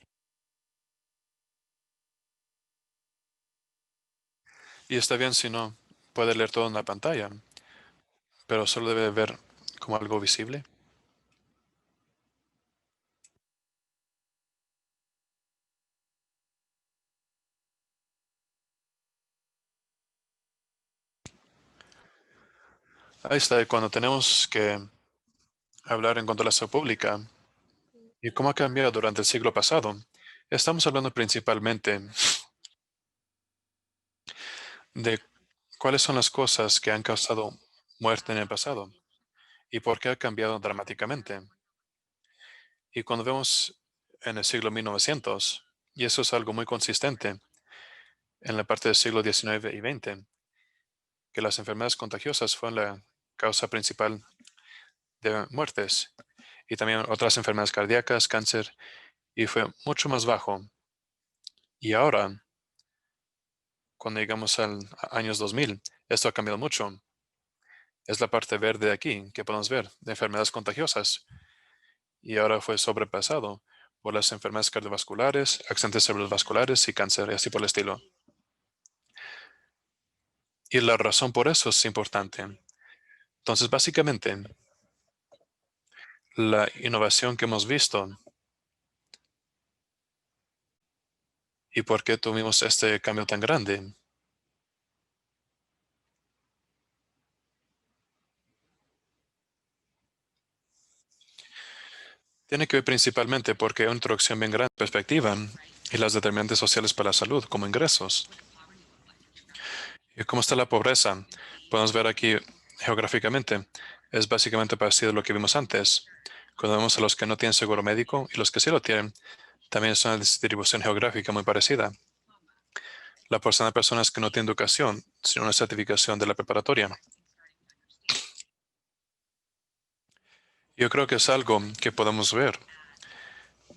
Y está bien si no puede leer todo en la pantalla, pero solo debe ver como algo visible. Ahí está, y cuando tenemos que hablar en cuanto a la salud pública y cómo ha cambiado durante el siglo pasado, estamos hablando principalmente de cuáles son las cosas que han causado muerte en el pasado y por qué ha cambiado dramáticamente. Y cuando vemos en el siglo 1900, y eso es algo muy consistente en la parte del siglo XIX y XX, que las enfermedades contagiosas fueron la causa principal de muertes y también otras enfermedades cardíacas, cáncer, y fue mucho más bajo. Y ahora, cuando llegamos al años 2000, esto ha cambiado mucho. Es la parte verde de aquí que podemos ver de enfermedades contagiosas y ahora fue sobrepasado por las enfermedades cardiovasculares, accidentes cerebrovasculares y cáncer y así por el estilo. Y la razón por eso es importante. Entonces, básicamente, la innovación que hemos visto y por qué tuvimos este cambio tan grande tiene que ver principalmente porque hay una introducción bien grande de perspectiva y las determinantes sociales para la salud, como ingresos. ¿Y cómo está la pobreza? Podemos ver aquí geográficamente. Es básicamente parecido a lo que vimos antes. Cuando vemos a los que no tienen seguro médico y los que sí lo tienen, también es una distribución geográfica muy parecida. La porción de personas que no tienen educación, sino una certificación de la preparatoria. Yo creo que es algo que podemos ver.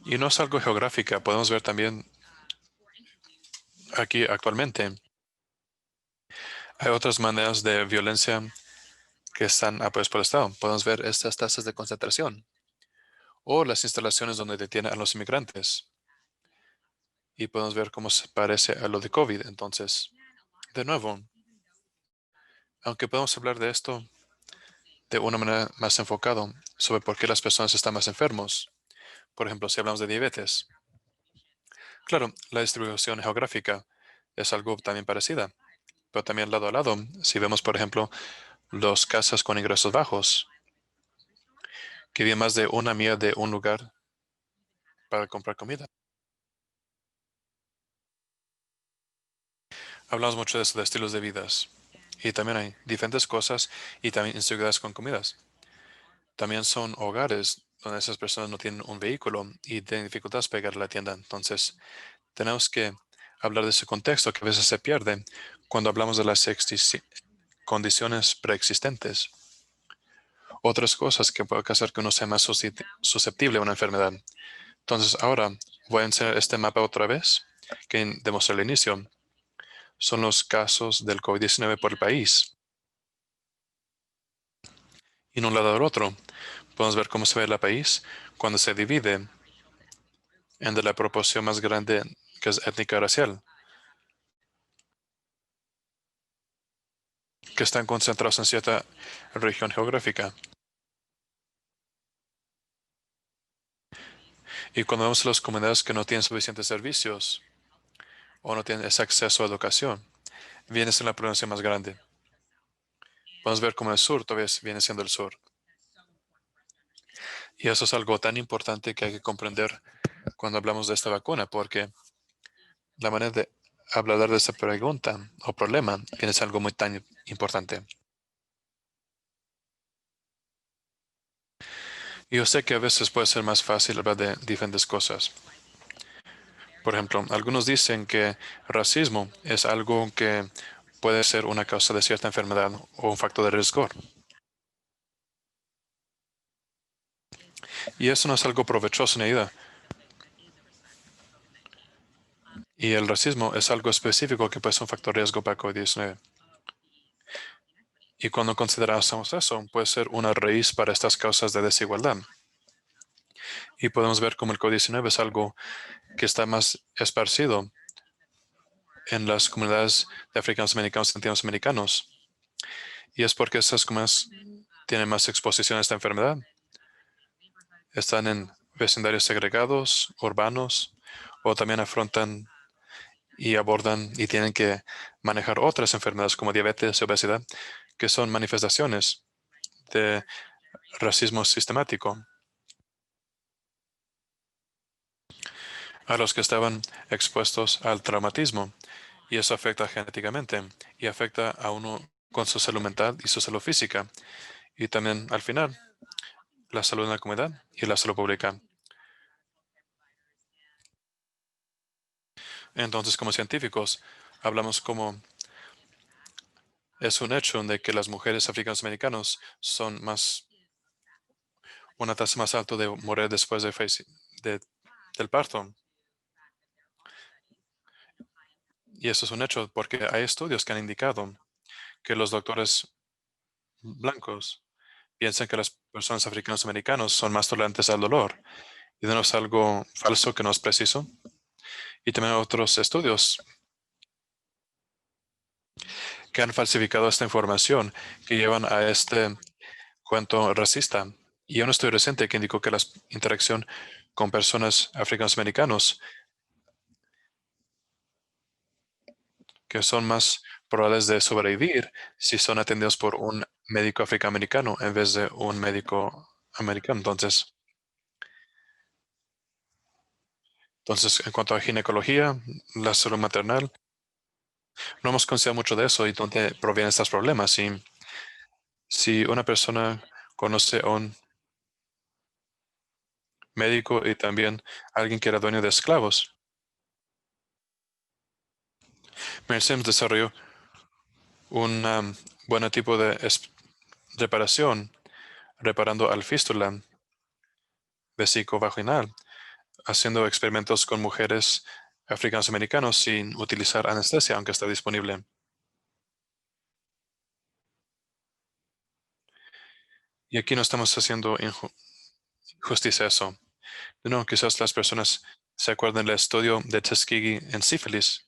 Y no es algo geográfica, podemos ver también aquí actualmente. Hay otras maneras de violencia que están apoyadas por el Estado. Podemos ver estas tasas de concentración o las instalaciones donde detienen a los inmigrantes. Y podemos ver cómo se parece a lo de COVID. Entonces, de nuevo, aunque podemos hablar de esto de una manera más enfocada sobre por qué las personas están más enfermos, por ejemplo, si hablamos de diabetes, claro, la distribución geográfica es algo también parecida, pero también lado a lado, si vemos, por ejemplo, los casas con ingresos bajos, que viven más de una milla de un lugar para comprar comida. Hablamos mucho de eso, de estilos de vidas. Y también hay diferentes cosas y también inseguridades con comidas. También son hogares donde esas personas no tienen un vehículo y tienen dificultades para llegar a la tienda. Entonces, tenemos que hablar de ese contexto que a veces se pierde cuando hablamos de las condiciones preexistentes. Otras cosas que pueden hacer que uno sea más susceptible a una enfermedad. Entonces, ahora voy a enseñar este mapa otra vez que demostré al inicio. Son los casos del COVID-19 por el país. Y en un lado al otro, podemos ver cómo se ve el país cuando se divide en de la proporción más grande que es étnica racial, que están concentrados en cierta región geográfica. Y cuando vemos a las comunidades que no tienen suficientes servicios o no tienen ese acceso a educación, viene siendo la problemática más grande. Podemos ver cómo el sur todavía viene siendo el sur. Y eso es algo tan importante que hay que comprender cuando hablamos de esta vacuna, porque la manera de hablar de esta pregunta o problema viene a ser algo muy tan importante. Y yo sé que a veces puede ser más fácil hablar de diferentes cosas. Por ejemplo, algunos dicen que racismo es algo que puede ser una causa de cierta enfermedad o un factor de riesgo. Y eso no es algo provechoso ni ayuda. Y el racismo es algo específico que puede ser un factor de riesgo para COVID-19. Y cuando consideramos eso, puede ser una raíz para estas causas de desigualdad. Y podemos ver cómo el COVID-19 es algo que está más esparcido en las comunidades de africanos americanos y latinoamericanos. Y es porque esas comunidades tienen más exposición a esta enfermedad. Están en vecindarios segregados, urbanos, o también afrontan y abordan y tienen que manejar otras enfermedades como diabetes y obesidad, que son manifestaciones de racismo sistemático a los que estaban expuestos al traumatismo. Y eso afecta genéticamente y afecta a uno con su salud mental y su salud física. Y también, al final, la salud en la comunidad y la salud pública. Entonces, como científicos, hablamos como es un hecho de que las mujeres africanas americanas son más, una tasa más alta de morir después de- del parto. Y eso es un hecho porque hay estudios que han indicado que los doctores blancos piensan que las personas africanas americanas son más tolerantes al dolor. Y no es algo falso que no es preciso. Y también otros estudios que han falsificado esta información que llevan a este cuento racista. Y un estudio reciente que indicó que la interacción con personas africanos americanos que son más probables de sobrevivir si son atendidos por un médico africano en vez de un médico americano. Entonces, en cuanto a ginecología, la salud maternal, no hemos considerado mucho de eso y dónde provienen estos problemas. Y si una persona conoce a un médico y también alguien que era dueño de esclavos, Mercedes desarrolló un buen tipo de reparación, reparando al fístula vesicovaginal, haciendo experimentos con mujeres africanos americanos sin utilizar anestesia, aunque está disponible. Y aquí no estamos haciendo injusticia a eso. No, quizás las personas se acuerden del estudio de Tuskegee en sífilis,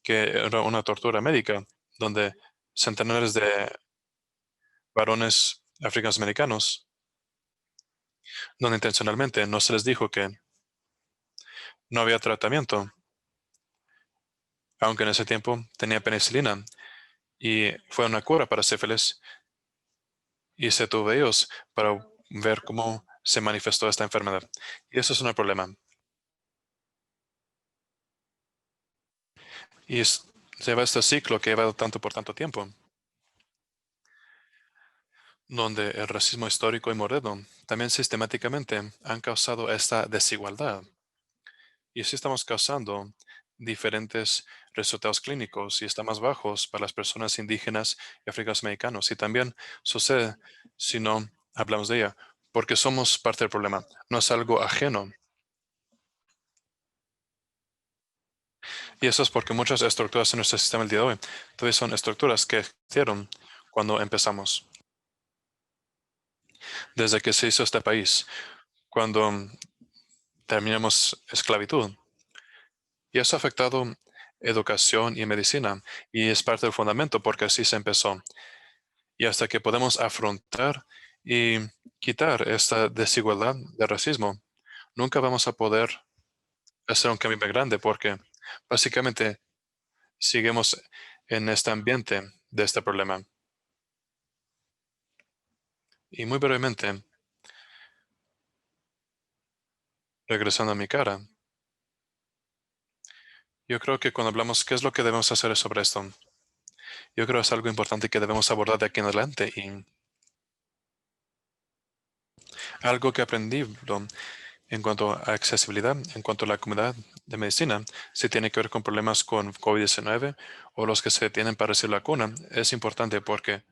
que era una tortura médica, donde centenares de varones africanos americanos, donde intencionalmente no se les dijo que no había tratamiento, aunque en ese tiempo tenía penicilina y fue una cura para sífilis y se tuvo ellos para ver cómo se manifestó esta enfermedad. Y eso es un problema. Y se va este ciclo que ha llevado tanto por tanto tiempo, donde el racismo histórico y moderno también sistemáticamente han causado esta desigualdad. Y así estamos causando diferentes resultados clínicos y están más bajos para las personas indígenas y africanos americanos. Y también sucede si no hablamos de ella, porque somos parte del problema, no es algo ajeno. Y eso es porque muchas estructuras en nuestro sistema el día de hoy todavía son estructuras que existieron cuando empezamos, desde que se hizo este país, cuando terminamos esclavitud. Y eso ha afectado educación y medicina y es parte del fundamento porque así se empezó. Y hasta que podemos afrontar y quitar esta desigualdad de racismo, nunca vamos a poder hacer un cambio muy grande porque básicamente seguimos en este ambiente de este problema. Y muy brevemente, regresando a mi cara, yo creo que cuando hablamos qué es lo que debemos hacer sobre esto, yo creo que es algo importante que debemos abordar de aquí en adelante y algo que aprendí en cuanto a accesibilidad, en cuanto a la comunidad de medicina, si tiene que ver con problemas con COVID-19 o los que se tienen para recibir la vacuna, es importante porque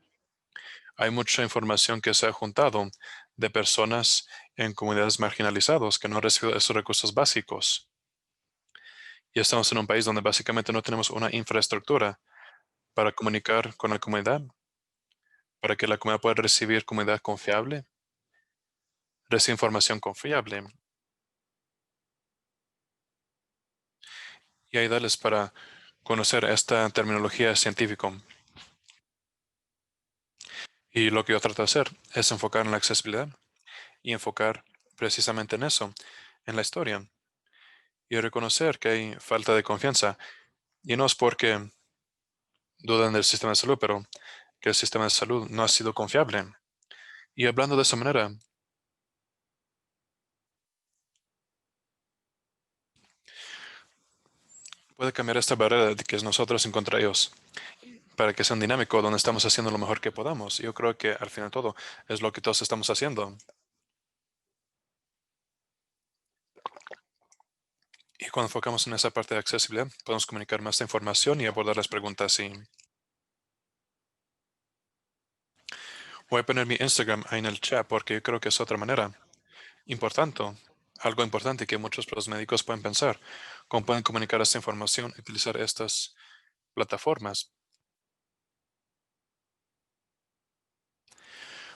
hay mucha información que se ha juntado de personas en comunidades marginalizadas que no han recibido esos recursos básicos. Y estamos en un país donde básicamente no tenemos una infraestructura para comunicar con la comunidad, para que la comunidad pueda recibir comunidad confiable, recibir información confiable y ayudarles para conocer esta terminología científica. Y lo que yo trato de hacer es enfocar en la accesibilidad y enfocar precisamente en eso, en la historia, y reconocer que hay falta de confianza. Y no es porque dudan del sistema de salud, pero que el sistema de salud no ha sido confiable. Y hablando de esa manera, puede cambiar esta barrera de que es nosotros en contra de ellos, para que sea un dinámico donde estamos haciendo lo mejor que podamos. Yo creo que al final todo es lo que todos estamos haciendo. Y cuando enfocamos en esa parte de accesibilidad, podemos comunicar más información y abordar las preguntas. Y voy a poner mi Instagram ahí en el chat porque yo creo que es otra manera importante, algo importante que muchos los médicos pueden pensar, cómo pueden comunicar esta información y utilizar estas plataformas,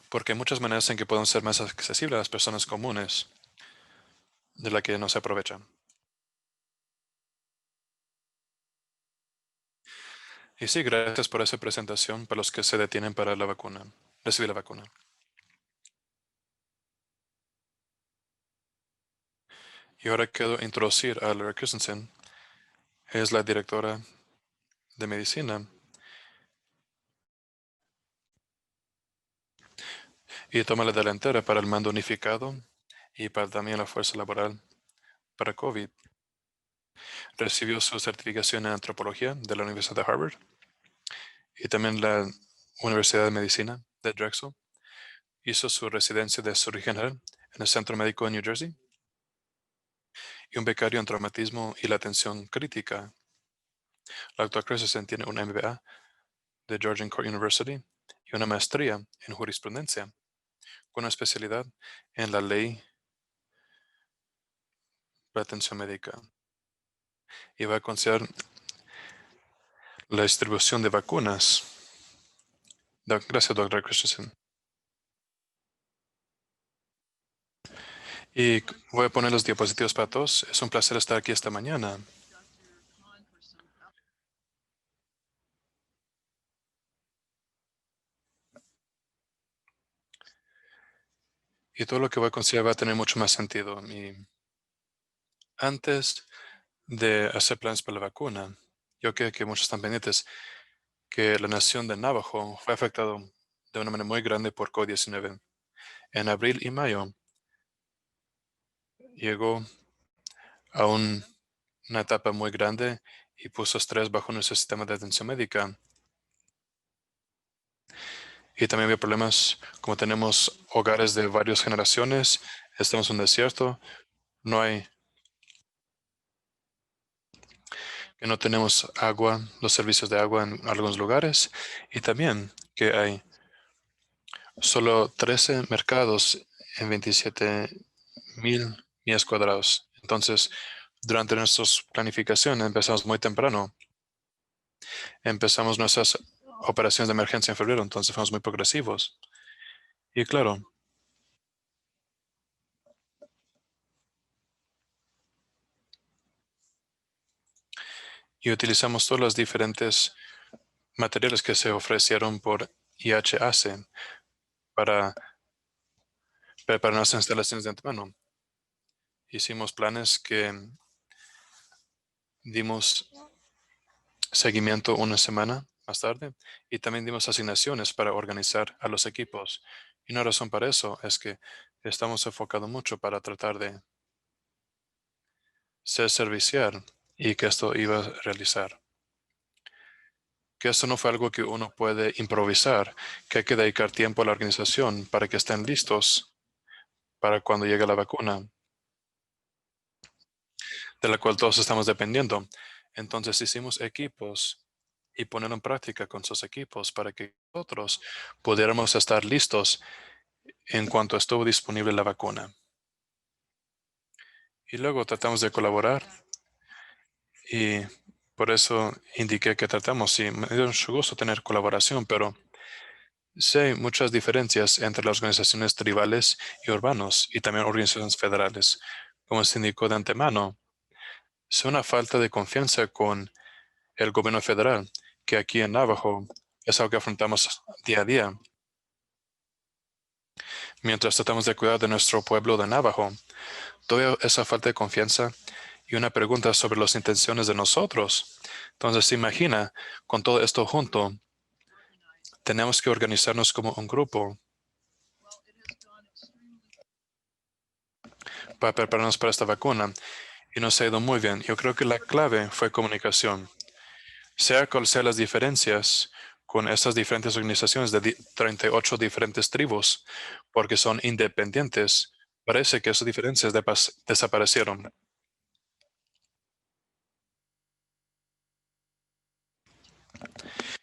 porque hay muchas maneras en que pueden ser más accesibles a las personas comunes de la que no se aprovechan. Y sí, gracias por esa presentación para los que se detienen para la vacuna, recibir la vacuna. Y ahora quiero introducir a Laura Christensen, es la directora de medicina y toma la delantera para el mando unificado y para también la fuerza laboral para COVID. Recibió su certificación en antropología de la Universidad de Harvard y también la Universidad de Medicina de Drexel. Hizo su residencia de cirugía general en el Centro Médico de New Jersey y un becario en traumatismo y la atención crítica. La doctora Christensen tiene un MBA de Georgian Court University y una maestría en jurisprudencia con una especialidad en la ley de atención médica y va a considerar la distribución de vacunas. Gracias, doctora Christensen. Y voy a poner los diapositivos para todos. Es un placer estar aquí esta mañana. Y todo lo que voy a considerar va a tener mucho más sentido. Y antes de hacer planes para la vacuna, yo creo que muchos están pendientes que la nación de Navajo fue afectado de una manera muy grande por COVID-19. En abril y mayo llegó a una etapa muy grande y puso estrés bajo nuestro sistema de atención médica. Y también había problemas, como tenemos hogares de varias generaciones, estamos en un desierto, no hay, que no tenemos agua, los servicios de agua en algunos lugares, y también que hay solo 13 mercados en 27,000 millas cuadrados. Entonces, durante nuestras planificaciones empezamos muy temprano. Empezamos nuestras operaciones de emergencia en febrero, entonces fuimos muy progresivos. Y claro, y utilizamos todos los diferentes materiales que se ofrecieron por IHAC para preparar nuestras instalaciones de antemano. hicimos planes que dimos seguimiento una semana más tarde y también dimos asignaciones para organizar a los equipos. Y una razón para eso es que estamos enfocados mucho para tratar de ser servicial y que esto iba a realizar. Que esto no fue algo que uno puede improvisar, que hay que dedicar tiempo a la organización para que estén listos para cuando llegue la vacuna, de la cual todos estamos dependiendo. Entonces hicimos equipos y poner en práctica con sus equipos para que nosotros pudiéramos estar listos en cuanto estuvo disponible la vacuna. Y luego tratamos de colaborar y por eso indiqué que tratamos. Y me dio mucho gusto tener colaboración, pero sí hay muchas diferencias entre las organizaciones tribales y urbanos y también organizaciones federales. Como se indicó de antemano, es una falta de confianza con el gobierno federal, que aquí en Navajo es algo que afrontamos día a día. Mientras tratamos de cuidar de nuestro pueblo de Navajo, toda esa falta de confianza y una pregunta sobre las intenciones de nosotros. Entonces, se imagina, con todo esto junto, tenemos que organizarnos como un grupo para prepararnos para esta vacuna. Y nos ha ido muy bien. Yo creo que la clave fue comunicación. Sea cual sean las diferencias con estas diferentes organizaciones de 38 diferentes tribus, porque son independientes, parece que esas diferencias desaparecieron.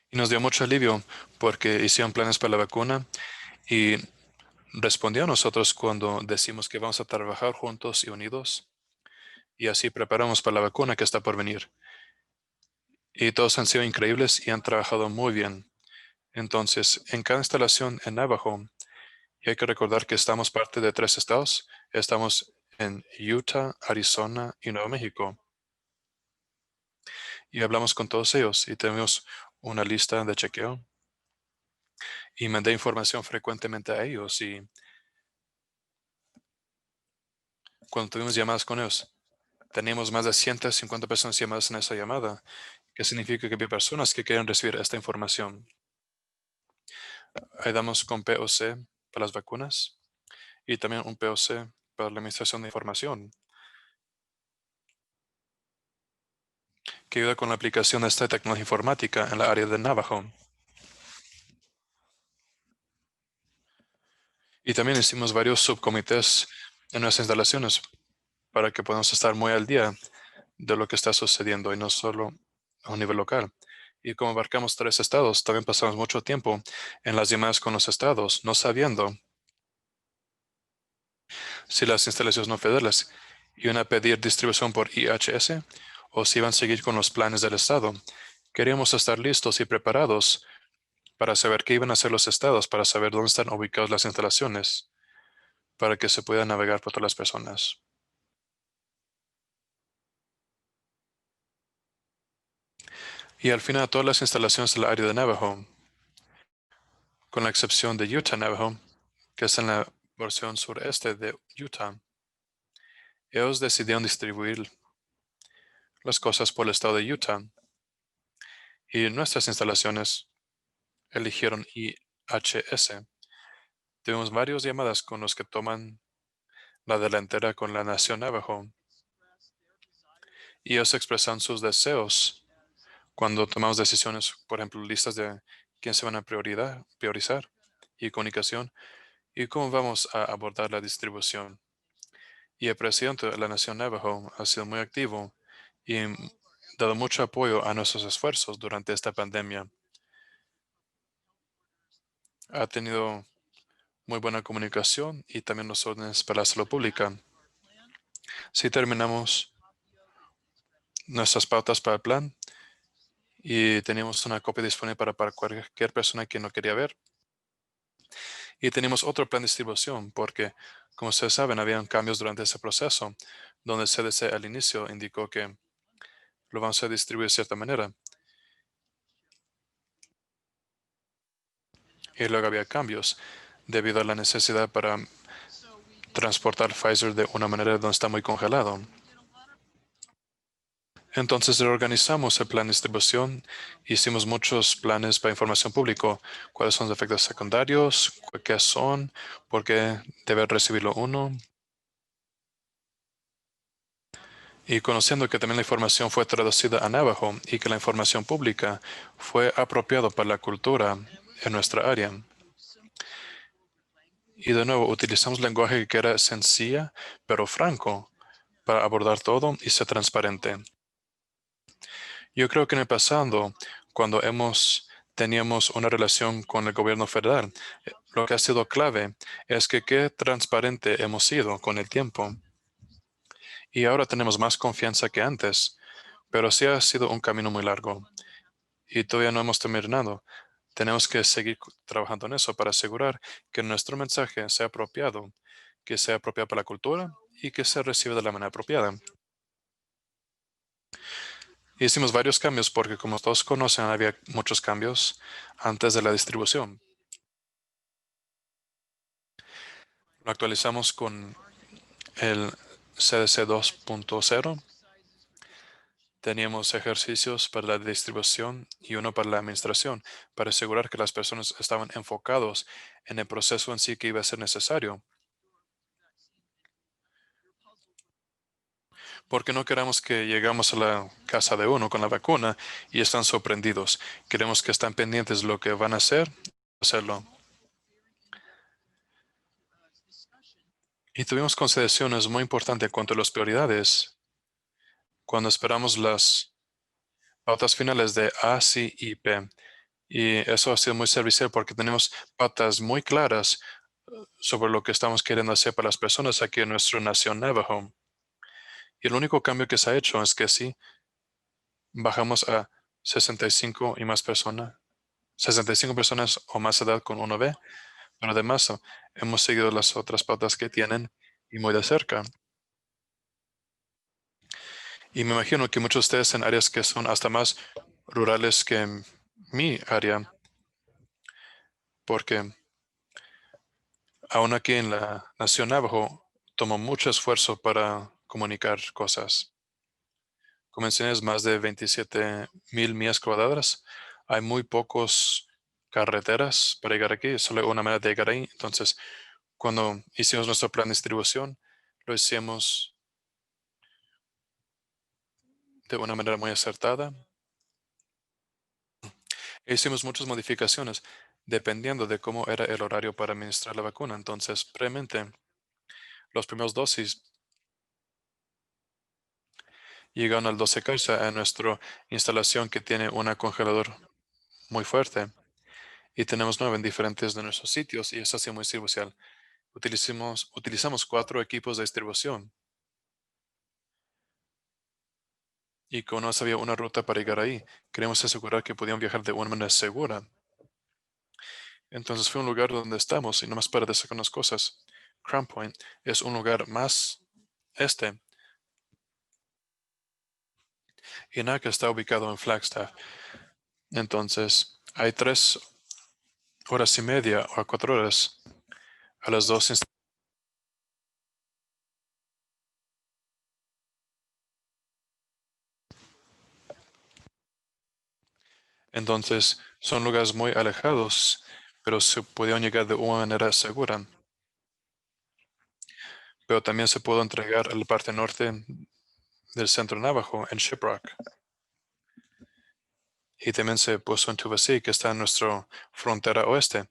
Y nos dio mucho alivio porque hicieron planes para la vacuna y respondió a nosotros cuando decimos que vamos a trabajar juntos y unidos y así preparamos para la vacuna que está por venir. Y todos han sido increíbles y han trabajado muy bien. Entonces, en cada instalación en Navajo, y hay que recordar que estamos parte de 3 estados. Estamos en Utah, Arizona y Nuevo México. Y hablamos con todos ellos y tenemos una lista de chequeo y mandé información frecuentemente a ellos. Y cuando tuvimos llamadas con ellos, teníamos más de 150 personas llamadas en esa llamada, que significa que hay personas que quieren recibir esta información. Ahí damos con POC para las vacunas y también un POC para la administración de información, que ayuda con la aplicación de esta tecnología informática en la área de Navajo. Y también hicimos varios subcomités en nuestras instalaciones para que podamos estar muy al día de lo que está sucediendo y no solo a un nivel local. Y como abarcamos 3 estados, también pasamos mucho tiempo en las llamadas con los estados, no sabiendo si las instalaciones no federales iban a pedir distribución por IHS o si iban a seguir con los planes del estado. Queríamos estar listos y preparados para saber qué iban a hacer los estados, para saber dónde están ubicadas las instalaciones, para que se pueda navegar por todas las personas. Y al final, todas las instalaciones del área de Navajo, con la excepción de Utah Navajo, que es en la porción sureste de Utah, ellos decidieron distribuir las cosas por el estado de Utah y nuestras instalaciones eligieron IHS. Tuvimos varias llamadas con los que toman la delantera con la nación Navajo y ellos expresan sus deseos cuando tomamos decisiones, por ejemplo, listas de quién se van a priorizar y comunicación y cómo vamos a abordar la distribución. Y el presidente de la Nación Navajo ha sido muy activo y dado mucho apoyo a nuestros esfuerzos durante esta pandemia. Ha tenido muy buena comunicación y también los órdenes para la salud pública. Si terminamos nuestras pautas para el plan y teníamos una copia disponible para cualquier persona que no quería ver. Y tenemos otro plan de distribución porque, como ustedes saben, habían cambios durante ese proceso, donde el CDC al inicio indicó que lo vamos a distribuir de cierta manera. Y luego había cambios debido a la necesidad para transportar Pfizer de una manera donde está muy congelado. Entonces reorganizamos el plan de distribución, hicimos muchos planes para información pública, cuáles son los efectos secundarios, qué son, por qué debe recibirlo uno. Y conociendo que también la información fue traducida a Navajo y que la información pública fue apropiada para la cultura en nuestra área. Y de nuevo, utilizamos lenguaje que era sencilla, pero franco, para abordar todo y ser transparente. Yo creo que en el pasado, cuando teníamos una relación con el gobierno federal, lo que ha sido clave es que qué transparente hemos sido con el tiempo. Y ahora tenemos más confianza que antes, pero sí ha sido un camino muy largo y todavía no hemos terminado. Tenemos que seguir trabajando en eso para asegurar que nuestro mensaje sea apropiado, que sea apropiado para la cultura y que se reciba de la manera apropiada. Hicimos varios cambios porque, como todos conocen, había muchos cambios antes de la distribución. Lo actualizamos con el CDC 2.0. Teníamos ejercicios para la distribución y uno para la administración, para asegurar que las personas estaban enfocados en el proceso en sí que iba a ser necesario. Porque no queremos que llegamos a la casa de uno con la vacuna y están sorprendidos. Queremos que estén pendientes de lo que van a hacerlo. Y tuvimos consideraciones muy importantes en cuanto a las prioridades cuando esperamos las pautas finales de A, C y P. Y eso ha sido muy servicial porque tenemos pautas muy claras sobre lo que estamos queriendo hacer para las personas aquí en nuestra nación Navajo. Y el único cambio que se ha hecho es que sí, bajamos a 65 y más personas, 65 personas o más edad con 1B, pero además hemos seguido las otras pautas que tienen y muy de cerca. Y me imagino que muchos de ustedes en áreas que son hasta más rurales que mi área, porque aún aquí en la Nación Navajo tomó mucho esfuerzo para comunicar cosas. Como mencioné, más de 27,000 millas cuadradas. Hay muy pocos carreteras para llegar aquí, solo una manera de llegar ahí. Entonces, cuando hicimos nuestro plan de distribución, lo hicimos de una manera muy acertada. E hicimos muchas modificaciones dependiendo de cómo era el horario para administrar la vacuna. Entonces, previamente, los primeros dosis llegaron al 12 Causa a nuestra instalación que tiene un congelador muy fuerte. Y tenemos 9 en diferentes de nuestros sitios y eso ha sido muy servicial. Utilizamos 4 equipos de distribución y como no había una ruta para llegar ahí, queremos asegurar que podían viajar de una manera segura. Entonces fue un lugar donde estamos y nomás para decir unas cosas. Crown Point es un lugar más este y NAC está ubicado en Flagstaff. Entonces hay 3 horas y media o 4 horas a las dos. Entonces son lugares muy alejados, pero se pudieron llegar de una manera segura. Pero también se pudo entregar a la parte norte del centro Navajo en Shiprock. Y también se puso en Tuvasí, que está en nuestra frontera oeste.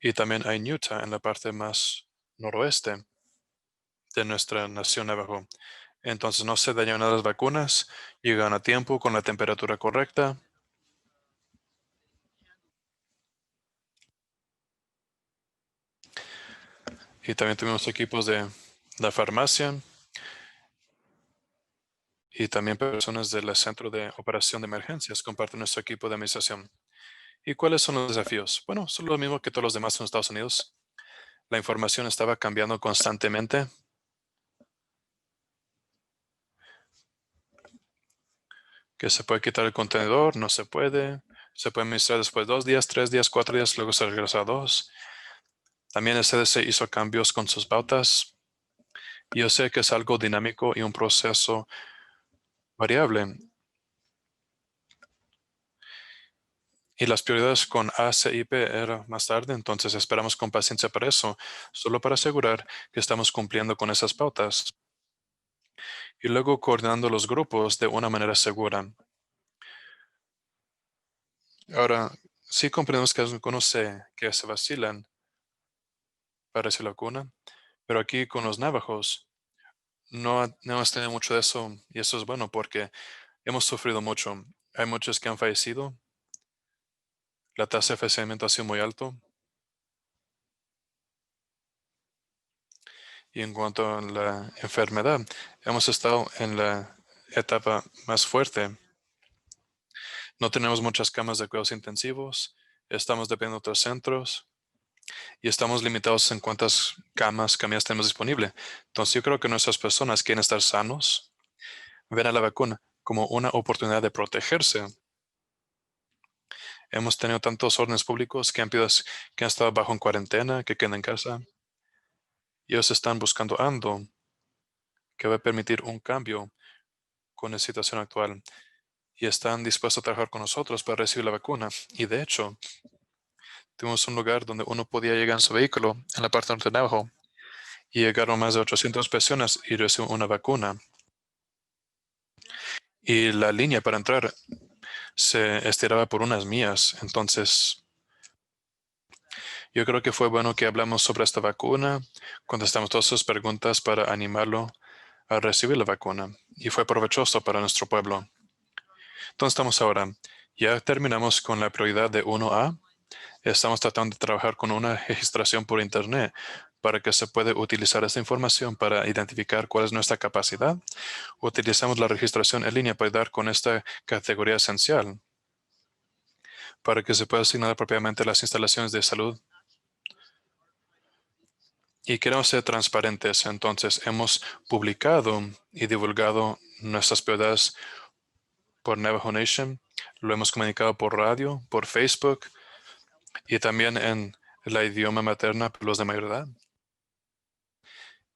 Y también hay Utah en la parte más noroeste de nuestra nación Navajo. Entonces no se dañan las vacunas, llegan a tiempo con la temperatura correcta. Y también tuvimos equipos de la farmacia y también personas del Centro de Operación de Emergencias comparten nuestro equipo de administración. ¿Y cuáles son los desafíos? Bueno, son lo mismo que todos los demás en Estados Unidos. La información estaba cambiando constantemente. Que se puede quitar el contenedor, no se puede. Se puede administrar después de 2 días, 3 días, 4 días, luego se regresa a 2. También el CDC hizo cambios con sus pautas. Yo sé que es algo dinámico y un proceso variable. Y las prioridades con ACIP era más tarde, entonces esperamos con paciencia para eso, solo para asegurar que estamos cumpliendo con esas pautas. Y luego coordinando los grupos de una manera segura. Ahora, sí comprendemos que algunos que se vacilan para esa vacuna, pero aquí con los navajos no hemos tenido mucho de eso y eso es bueno porque hemos sufrido mucho. Hay muchos que han fallecido, la tasa de fallecimiento ha sido muy alto y en cuanto a la enfermedad, hemos estado en la etapa más fuerte. No tenemos muchas camas de cuidados intensivos, estamos dependiendo de otros centros y estamos limitados en cuántas camillas tenemos disponible. Entonces yo creo que nuestras personas quieren estar sanos, ven a la vacuna como una oportunidad de protegerse. Hemos tenido tantos órdenes públicos que han estado bajo en cuarentena, que quedan en casa. Y ellos están buscando ando que va a permitir un cambio con la situación actual. Y están dispuestos a trabajar con nosotros para recibir la vacuna. Y de hecho, tuvimos un lugar donde uno podía llegar en su vehículo, en la parte norte de Navajo, y llegaron más de 800 personas y recibieron una vacuna. Y la línea para entrar se estiraba por unas millas. Entonces, yo creo que fue bueno que hablamos sobre esta vacuna, contestamos todas sus preguntas para animarlo a recibir la vacuna. Y fue provechoso para nuestro pueblo. Entonces estamos ahora. Ya terminamos con la prioridad de 1A. Estamos tratando de trabajar con una registración por Internet para que se pueda utilizar esta información para identificar cuál es nuestra capacidad. Utilizamos la registración en línea para dar con esta categoría esencial para que se pueda asignar propiamente las instalaciones de salud. Y queremos ser transparentes, entonces hemos publicado y divulgado nuestras prioridades por Navajo Nation, lo hemos comunicado por radio, por Facebook y también en la idioma materna para los de mayor edad.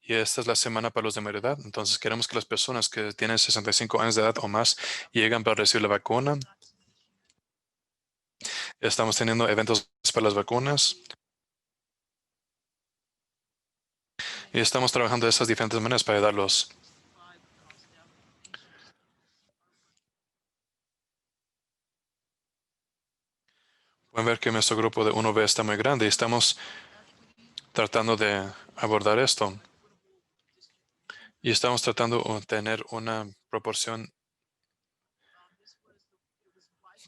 Y esta es la semana para los de mayor edad, entonces queremos que las personas que tienen 65 años de edad o más lleguen para recibir la vacuna. Estamos teniendo eventos para las vacunas y estamos trabajando de esas diferentes maneras para ayudarlos. Pueden ver que nuestro grupo de 1B está muy grande y estamos tratando de abordar esto. Y estamos tratando de tener una proporción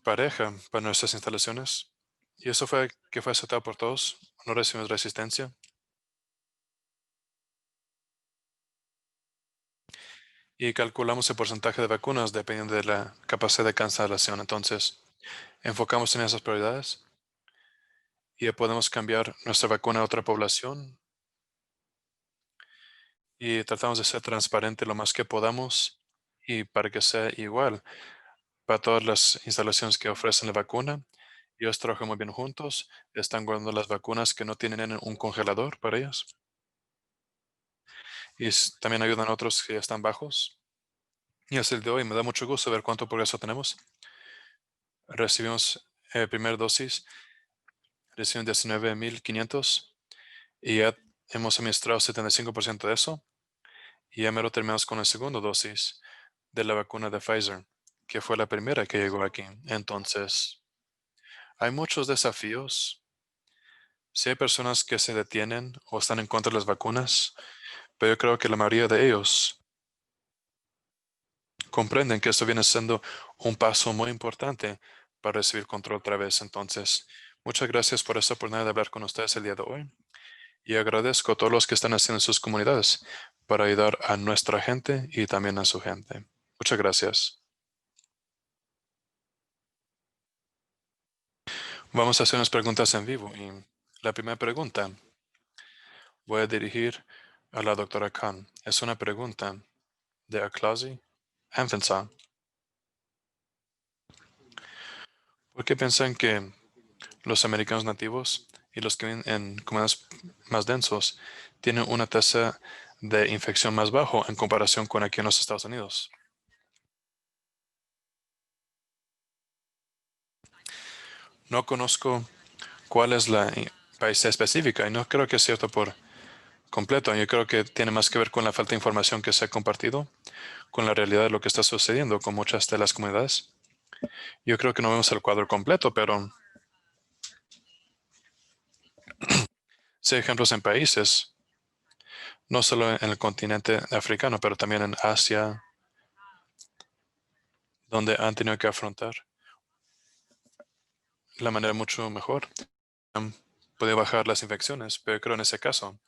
pareja para nuestras instalaciones. Y eso fue que fue aceptado por todos. No recibimos resistencia. Y calculamos el porcentaje de vacunas dependiendo de la capacidad de cancelación. Entonces, enfocamos en esas prioridades y ya podemos cambiar nuestra vacuna a otra población y tratamos de ser transparente lo más que podamos y para que sea igual para todas las instalaciones que ofrecen la vacuna. Ellos trabajan muy bien juntos, están guardando las vacunas que no tienen un congelador para ellas y también ayudan a otros que están bajos. Y es el de hoy. Me da mucho gusto ver cuánto progreso tenemos. Recibimos primera dosis, recibimos 19,500 y ya hemos administrado 75% de eso. Y ya mero terminamos con la segunda dosis de la vacuna de Pfizer, que fue la primera que llegó aquí. Entonces, hay muchos desafíos. Sí hay personas que se detienen o están en contra de las vacunas, pero yo creo que la mayoría de ellos comprenden que esto viene siendo un paso muy importante para recibir control otra vez. Entonces, muchas gracias por esta oportunidad de hablar con ustedes el día de hoy y agradezco a todos los que están haciendo en sus comunidades para ayudar a nuestra gente y también a su gente. Muchas gracias. Vamos a hacer unas preguntas en vivo y la primera pregunta voy a dirigir a la doctora Khan. Es una pregunta de Aklazi Anfinsa. ¿Por qué piensan que los americanos nativos y los que viven en comunidades más densos tienen una tasa de infección más bajo en comparación con aquí en los Estados Unidos. No conozco cuál es la país específica y no creo que es cierto por completo. Yo creo que tiene más que ver con la falta de información que se ha compartido, con la realidad de lo que está sucediendo con muchas de las comunidades. Yo creo que no vemos el cuadro completo, pero sí hay ejemplos en países, no solo en el continente africano, pero también en Asia, donde han tenido que afrontar la manera mucho mejor. Han podido bajar las infecciones, pero creo en ese caso,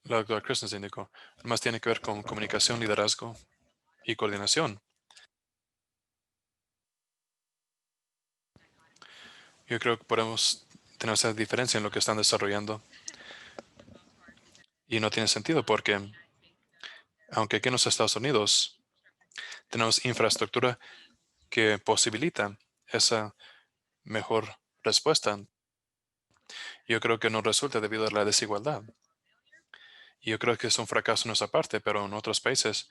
la doctora Christensen indicó, más tiene que ver con comunicación, liderazgo y coordinación. Yo creo que podemos tener esa diferencia en lo que están desarrollando y no tiene sentido porque, aunque aquí en los Estados Unidos tenemos infraestructura que posibilita esa mejor respuesta, yo creo que no resulta debido a la desigualdad. Yo creo que es un fracaso en nuestra parte, pero en otros países,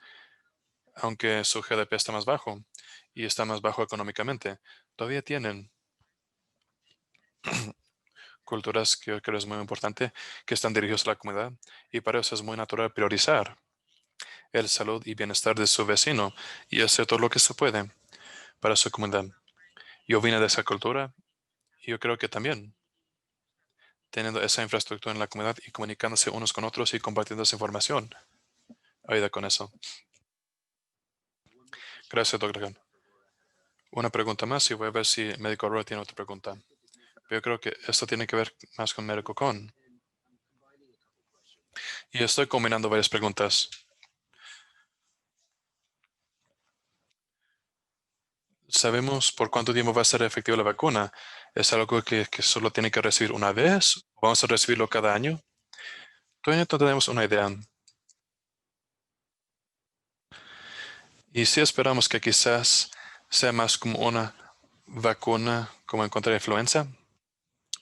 aunque su GDP está más bajo y está más bajo económicamente, todavía tienen culturas que yo creo es muy importante, que están dirigidas a la comunidad y para eso es muy natural priorizar el salud y bienestar de su vecino y hacer todo lo que se puede para su comunidad. Yo vine de esa cultura y yo creo que también teniendo esa infraestructura en la comunidad y comunicándose unos con otros y compartiendo esa información, ayuda con eso. Gracias, doctor Khan. Una pregunta más y voy a ver si Médico Aurora tiene otra pregunta. Pero yo creo que esto tiene que ver más con Médico Con. Y estoy combinando varias preguntas. ¿Sabemos por cuánto tiempo va a ser efectiva la vacuna? ¿Es algo que solo tiene que recibir una vez? ¿Vamos a recibirlo cada año? Todavía no tenemos una idea. Y sí esperamos que quizás sea más como una vacuna como en contra de influenza,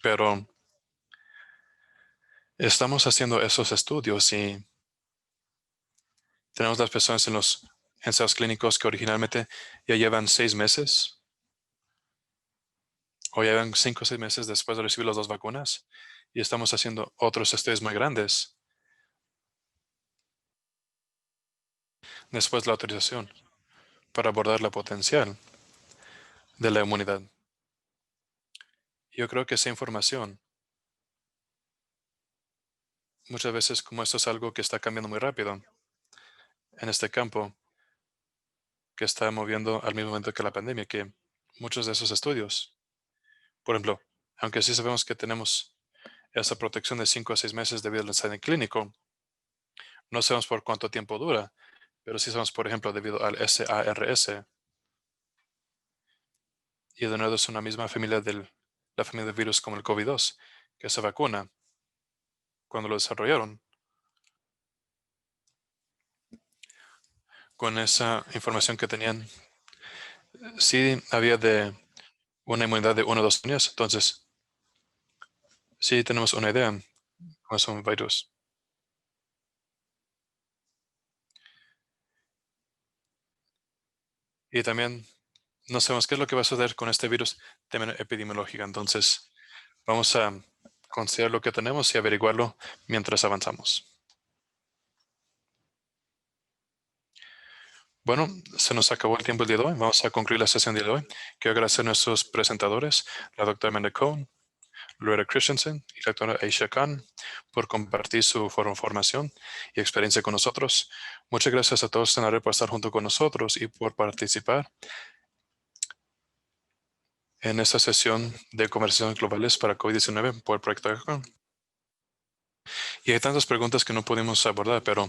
pero estamos haciendo esos estudios y tenemos las personas en los ensayos clínicos que originalmente ya llevan 6 meses o ya llevan 5 o 6 meses después de recibir las dos vacunas y estamos haciendo otros estudios muy grandes después de la autorización para abordar la potencial de la inmunidad. Yo creo que esa información, muchas veces como esto es algo que está cambiando muy rápido en este campo, que está moviendo al mismo momento que la pandemia, que muchos de esos estudios, por ejemplo, aunque sí sabemos que tenemos esa protección de 5 a 6 meses debido al ensayo clínico, no sabemos por cuánto tiempo dura, pero sí sabemos, por ejemplo, debido al SARS, y de nuevo es una misma familia la familia del virus como el COVID-2, que se vacuna cuando lo desarrollaron. Con esa información que tenían, sí había de una inmunidad de 1 o 2 años, entonces sí tenemos una idea cómo es un virus. Y también no sabemos qué es lo que va a suceder con este virus de manera epidemiológica. Entonces, vamos a considerar lo que tenemos y averiguarlo mientras avanzamos. Bueno, se nos acabó el tiempo el día de hoy. Vamos a concluir la sesión del día de hoy. Quiero agradecer a nuestros presentadores, la doctora Amanda Cohn, Loretta Christensen y la doctora Aisha Khan, por compartir su formación y experiencia con nosotros. Muchas gracias a todos en la red por estar junto con nosotros y por participar en esta sesión de conversaciones globales para COVID-19 por el proyecto ECHO. Y hay tantas preguntas que no pudimos abordar, pero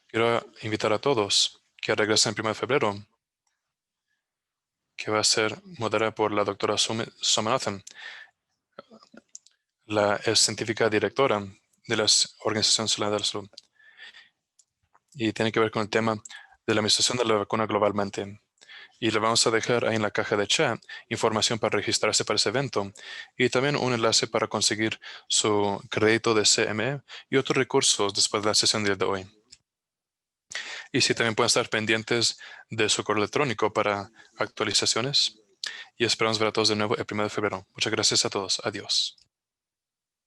quiero invitar a todos que regresen el 1 de febrero, que va a ser moderada por la doctora Somanathan, la es científica directora de la Organización Nacional de la Salud. Y tiene que ver con el tema de la administración de la vacuna globalmente. Y le vamos a dejar ahí en la caja de chat información para registrarse para ese evento y también un enlace para conseguir su crédito de CME y otros recursos después de la sesión del día de hoy. Y si también pueden estar pendientes de su correo electrónico para actualizaciones. Y esperamos ver a todos de nuevo el 1 de febrero. Muchas gracias a todos. Adiós.